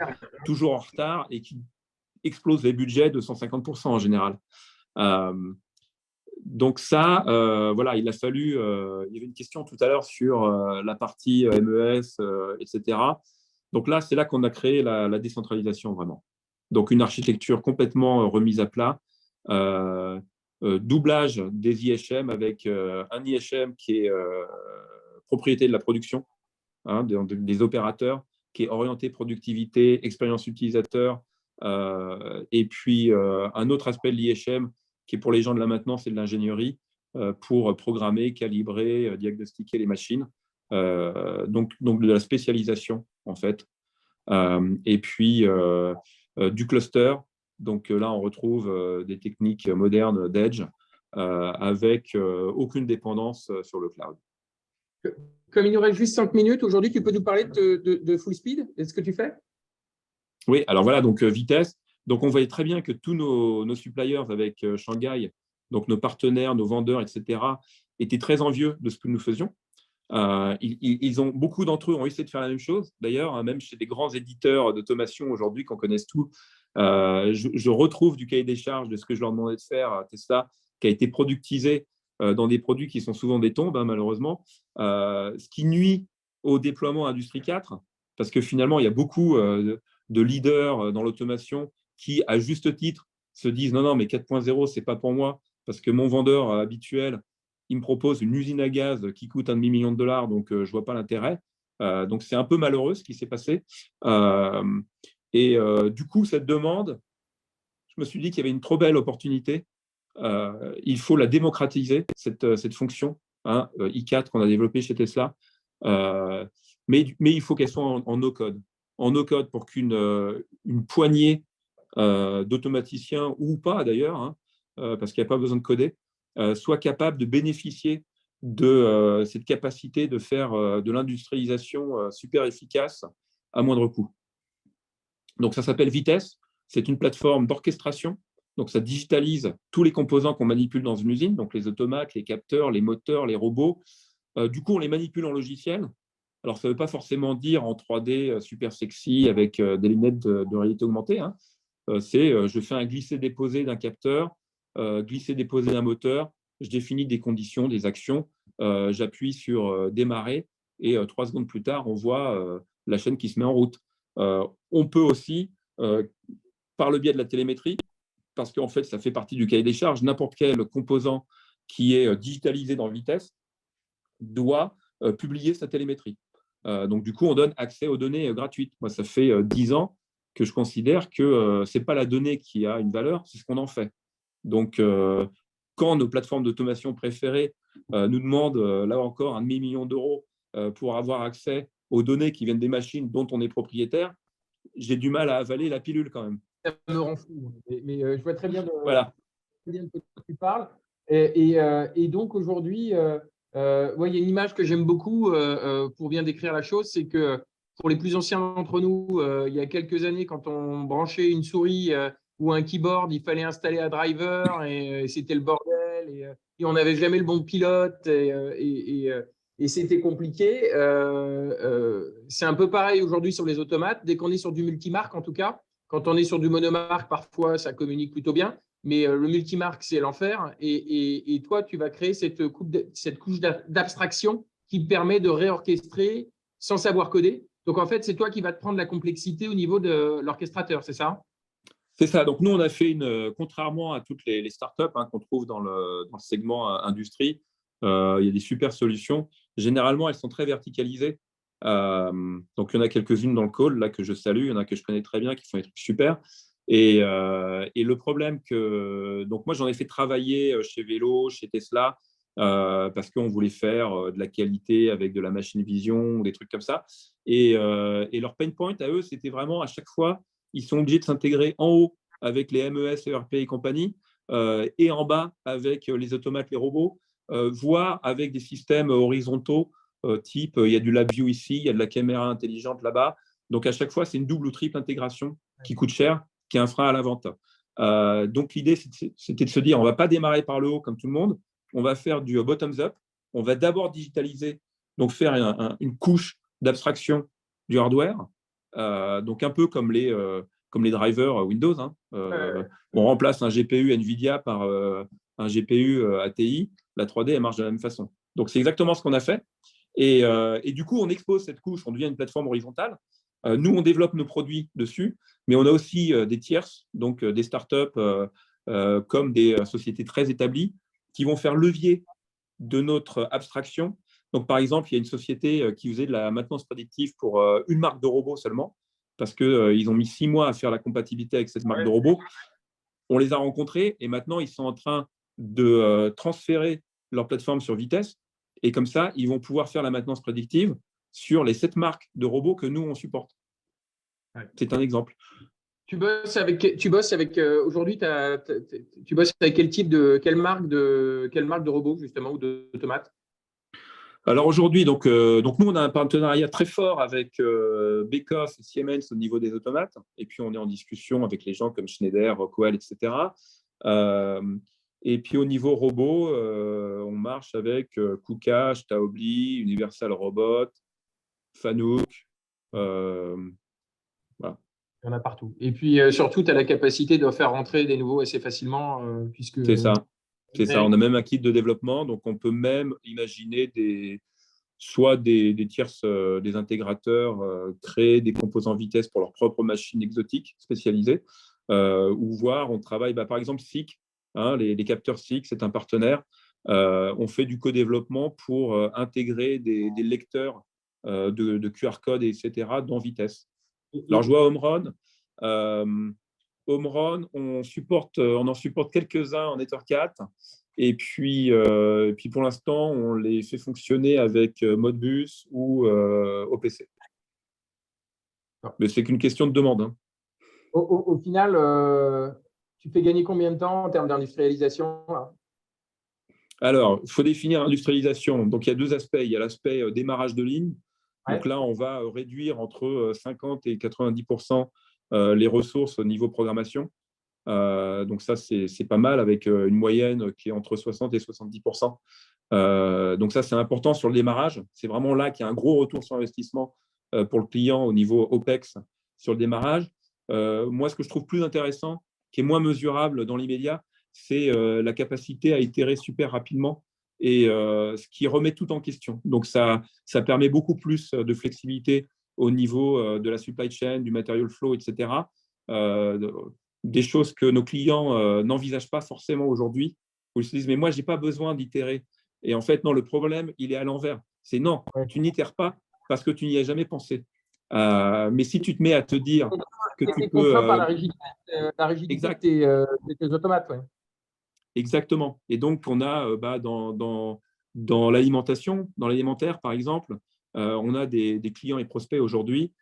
toujours en retard et qui explose les budgets de 150% en général. Donc ça, voilà, il a fallu… il y avait une question tout à l'heure sur la partie MES, etc. Donc là, c'est là qu'on a créé la décentralisation vraiment. Donc une architecture complètement remise à plat, doublage des IHM avec un IHM qui est propriété de la production, hein, des opérateurs, qui est orienté productivité, expérience utilisateur, et puis un autre aspect de l'IHM qui est pour les gens de la maintenance et de l'ingénierie, pour programmer, calibrer, diagnostiquer les machines. Donc de la spécialisation, en fait. Et puis du cluster. Donc là, on retrouve des techniques modernes d'Edge avec aucune dépendance sur le cloud. Comme il nous reste juste 5 minutes, aujourd'hui, tu peux nous parler de Full Speed et de ce que tu fais? Oui, alors voilà, donc vitesse. Donc on voyait très bien que tous nos suppliers avec Shanghai, donc nos partenaires, nos vendeurs, etc., étaient très envieux de ce que nous faisions. Beaucoup d'entre eux ont essayé de faire la même chose. D'ailleurs, hein, même chez des grands éditeurs d'automation aujourd'hui qu'on connaisse tout, je retrouve du cahier des charges de ce que je leur demandais de faire à Tesla, qui a été productisé dans des produits qui sont souvent des tombes, hein, malheureusement, ce qui nuit au déploiement Industrie 4, parce que finalement, il y a beaucoup de leaders dans l'automation qui, à juste titre, se disent non, non, mais 4.0, ce n'est pas pour moi, parce que mon vendeur habituel, il me propose une usine à gaz qui coûte $1 demi-million, donc je ne vois pas l'intérêt. Donc, c'est un peu malheureux ce qui s'est passé. Du coup, cette demande, je me suis dit qu'il y avait une trop belle opportunité. Il faut la démocratiser, cette fonction, hein, i4 qu'on a développée chez Tesla. Mais il faut qu'elle soit en no-code. En no-code pour une poignée d'automaticiens, ou pas d'ailleurs, hein, parce qu'il n'y a pas besoin de coder, soit capable de bénéficier de cette capacité de faire de l'industrialisation super efficace à moindre coût. Donc, ça s'appelle Vitesse. C'est une plateforme d'orchestration. Donc, ça digitalise tous les composants qu'on manipule dans une usine, donc les automates, les capteurs, les moteurs, les robots. Du coup, on les manipule en logiciel. Alors, ça ne veut pas forcément dire en 3D super sexy avec des lunettes de réalité augmentée, hein. Je fais un glisser-déposer d'un capteur, glisser-déposer d'un moteur, je définis des conditions, des actions, j'appuie sur démarrer et 3 secondes plus tard, on voit la chaîne qui se met en route. On peut aussi, par le biais de la télémétrie, parce qu'en fait, ça fait partie du cahier des charges, n'importe quel composant qui est digitalisé dans Vitesse doit publier sa télémétrie. Donc, du coup, on donne accès aux données gratuites. Moi, ça fait 10 ans que je considère que ce n'est pas la donnée qui a une valeur, c'est ce qu'on en fait. Donc, quand nos plateformes d'automation préférées nous demandent, là encore, un demi-million d'euros pour avoir accès aux données qui viennent des machines dont on est propriétaire, j'ai du mal à avaler la pilule quand même. Ça me rend fou. Mais je vois très bien Voilà. de quoi tu parles. Et donc aujourd'hui, ouais, il y a une image que j'aime beaucoup pour bien décrire la chose, c'est que pour les plus anciens d'entre nous, il y a quelques années, quand on branchait une souris ou un keyboard, il fallait installer un driver et c'était le bordel et on n'avait jamais le bon pilote et c'était compliqué. C'est un peu pareil aujourd'hui sur les automates. Dès qu'on est sur du multimarque, en tout cas, quand on est sur du monomarque, parfois ça communique plutôt bien. Mais le multimarque, c'est l'enfer. Et toi, tu vas créer cette couche d'abstraction qui permet de réorchestrer sans savoir coder. Donc, en fait, c'est toi qui vas te prendre la complexité au niveau de l'orchestrateur, c'est ça? C'est ça. Donc, nous, on a fait contrairement à toutes les startups qu'on trouve dans le segment industrie, il y a des super solutions. Généralement, elles sont très verticalisées. Donc, il y en a quelques-unes dans le call là, que je salue. Il y en a que je connais très bien qui font des trucs super. Et le problème donc moi, j'en ai fait travailler chez Vélo, chez Tesla, parce qu'on voulait faire de la qualité avec de la machine vision, des trucs comme ça. Et leur pain point à eux, c'était vraiment à chaque fois, ils sont obligés de s'intégrer en haut avec les MES, ERP et compagnie, et en bas avec les automates, les robots, voire avec des systèmes horizontaux, type il y a du LabVIEW ici, il y a de la caméra intelligente là-bas. Donc à chaque fois, c'est une double ou triple intégration qui coûte cher, qui est un frein à la vente. Donc l'idée, c'était de se dire, on ne va pas démarrer par le haut comme tout le monde, on va faire du bottoms-up, on va d'abord digitaliser, donc faire une couche d'abstraction du hardware, donc un peu comme les drivers Windows. On remplace un GPU NVIDIA par un GPU ATI, la 3D, elle marche de la même façon. Donc c'est exactement ce qu'on a fait. Et du coup, on expose cette couche, on devient une plateforme horizontale. Nous, on développe nos produits dessus, mais on a aussi des tierces, donc des startups comme des sociétés très établies qui vont faire levier de notre abstraction. Donc, par exemple, il y a une société qui faisait de la maintenance prédictive pour une marque de robot seulement, parce qu'ils ont mis 6 mois à faire la compatibilité avec cette marque de robot. On les a rencontrés et maintenant, ils sont en train de transférer leur plateforme sur Vitesse. Et comme ça, ils vont pouvoir faire la maintenance prédictive sur les 7 marques de robots que nous, on supporte. C'est un exemple. Tu bosses avec aujourd'hui, tu bosses avec quelle marque de robot, justement, ou d'automates? Alors aujourd'hui, donc nous, on a un partenariat très fort avec Beckhoff et Siemens au niveau des automates. Et puis, on est en discussion avec les gens comme Schneider, Rockwell, etc. Et puis, au niveau robot, on marche avec KUKA, Staubli, Universal Robot, Fanuc. Voilà. Il y en a partout. Et puis, surtout, tu as la capacité de faire rentrer des nouveaux assez facilement, puisque… C'est ça. C'est ça. On a même un kit de développement. Donc, on peut même imaginer soit des tierces, des intégrateurs créer des composants vitesse pour leur propre machine exotique spécialisée, ou voir, on travaille, par exemple, SICK, les capteurs SICK, c'est un partenaire. On fait du co-développement pour intégrer des lecteurs de QR code, etc., dans Vitesse. Alors, je vois Omron. Omron, on en supporte quelques-uns en Ethercat. Et puis pour l'instant, on les fait fonctionner avec Modbus ou OPC. Mais c'est qu'une question de demande. Au final, tu fais gagner combien de temps en termes d'industrialisation là? Alors, il faut définir l'industrialisation. Donc, il y a deux aspects. Il y a l'aspect démarrage de ligne. Ouais. Donc là, on va réduire entre 50 et 90% les ressources au niveau programmation. Donc ça, c'est pas mal avec une moyenne qui est entre 60 et 70%. Donc ça, c'est important sur le démarrage. C'est vraiment là qu'il y a un gros retour sur investissement pour le client au niveau OPEX sur le démarrage. Moi, ce que je trouve plus intéressant, qui est moins mesurable dans l'immédiat, c'est la capacité à itérer super rapidement et ce qui remet tout en question. Donc ça permet beaucoup plus de flexibilité au niveau de la supply chain, du material flow, etc. Des choses que nos clients n'envisagent pas forcément aujourd'hui, où ils se disent, mais moi, je n'ai pas besoin d'itérer. Et en fait, non, le problème, il est à l'envers. C'est non, tu n'itères pas parce que tu n'y as jamais pensé. Mais si tu te mets à te dire que tu Tu es peux… contraint par la rigidité exact, de tes automates. Ouais. exactement. Et donc, on a dans l'alimentation, dans l'alimentaire, par exemple, on a des clients et prospects aujourd'hui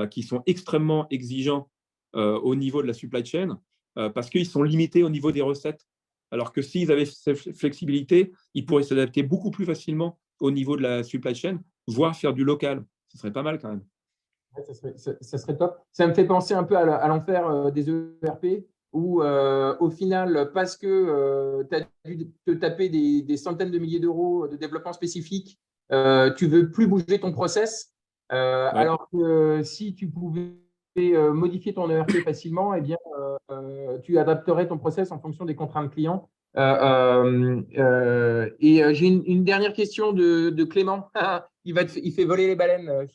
qui sont extrêmement exigeants au niveau de la supply chain parce qu'ils sont limités au niveau des recettes. Alors que s'ils avaient cette flexibilité, ils pourraient s'adapter beaucoup plus facilement au niveau de la supply chain, voire faire du local. Ce serait pas mal quand même. Ouais, ça serait top. Ça me fait penser un peu à l'enfer des ERP où, au final, parce que tu as dû te taper des centaines de milliers d'euros de développement spécifique, tu ne veux plus bouger ton process. Ouais. Alors que si tu pouvais modifier ton ERP facilement, eh bien, tu adapterais ton process en fonction des contraintes clients. J'ai une dernière question de Clément. Il fait voler les baleines,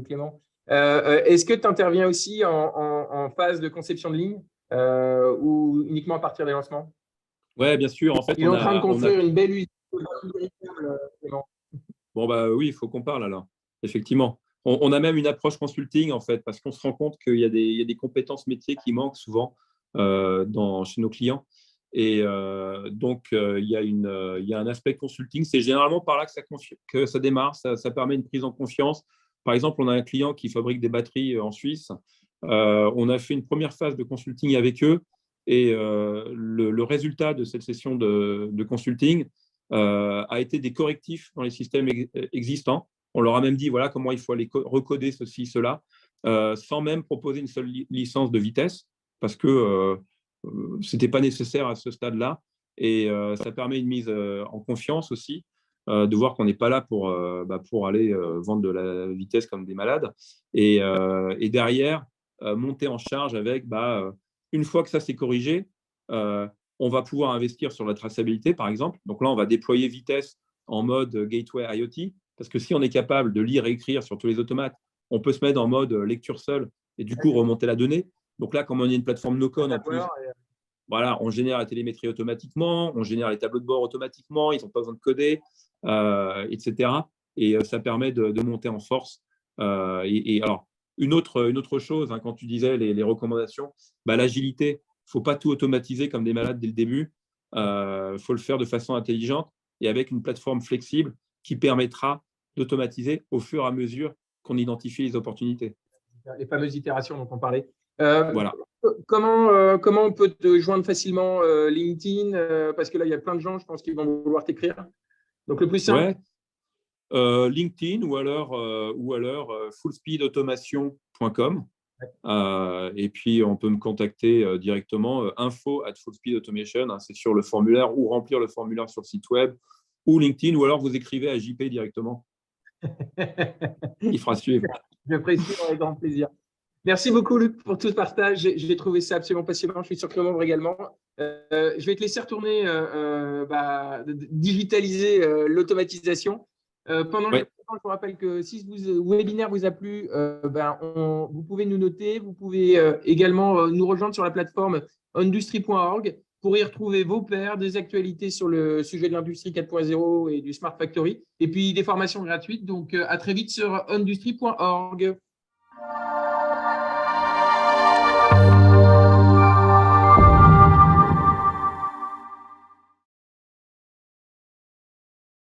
Clément. Est-ce que tu interviens aussi en phase de conception de ligne ou uniquement à partir des lancements? Ouais, bien sûr. En fait, Il est en train de construire une belle usine. Clément. Bon, bah oui, il faut qu'on parle alors. Effectivement. On a même une approche consulting, en fait, parce qu'on se rend compte qu'il y a des compétences métiers qui manquent souvent chez nos clients. Et donc, il y a un aspect consulting. C'est généralement par là que ça démarre. Ça permet une prise en confiance. Par exemple, on a un client qui fabrique des batteries en Suisse. On a fait une première phase de consulting avec eux. Et le résultat de cette session de consulting, a été des correctifs dans les systèmes existants. On leur a même dit voilà comment il faut aller recoder ceci, cela, sans même proposer une seule licence de vitesse, parce que ce n'était pas nécessaire à ce stade-là. Et ça permet une mise en confiance aussi, de voir qu'on n'est pas là pour aller vendre de la vitesse comme des malades. Et derrière, monter en charge avec, une fois que ça s'est corrigé, on va pouvoir investir sur la traçabilité, par exemple. Donc là, on va déployer Vitesse en mode Gateway IoT, parce que si on est capable de lire et écrire sur tous les automates, on peut se mettre en mode lecture seule et du coup remonter la donnée. Donc là, comme on a une plateforme no-code en plus, voilà, on génère la télémétrie automatiquement, on génère les tableaux de bord automatiquement, ils n'ont pas besoin de coder, etc. Et ça permet de monter en force. Et alors, une autre chose, hein, quand tu disais les recommandations, l'agilité, il ne faut pas tout automatiser comme des malades dès le début. Il faut le faire de façon intelligente et avec une plateforme flexible qui permettra d'automatiser au fur et à mesure qu'on identifie les opportunités. Les fameuses itérations dont on parlait. Voilà. Comment on peut te joindre facilement LinkedIn parce que là, il y a plein de gens, je pense, qui vont vouloir t'écrire. Donc, le plus simple. Ouais. LinkedIn ou alors fullspeedautomation.com. Et puis, on peut me contacter directement, info@fullspeedautomation, hein, c'est sur le formulaire, ou remplir le formulaire sur le site web, ou LinkedIn, ou alors vous écrivez à JP directement. Il fera suivre. Je précise avec grand plaisir. Merci beaucoup, Luc, pour tout ce partage. J'ai trouvé ça absolument passionnant. Je suis sûr que le membre également. Je vais te laisser retourner digitaliser l'automatisation. Pendant le temps, je vous rappelle que si ce webinaire vous a plu, vous pouvez nous noter. Vous pouvez également nous rejoindre sur la plateforme industrie.org pour y retrouver vos pairs, des actualités sur le sujet de l'industrie 4.0 et du Smart Factory, et puis des formations gratuites. Donc, à très vite sur industrie.org.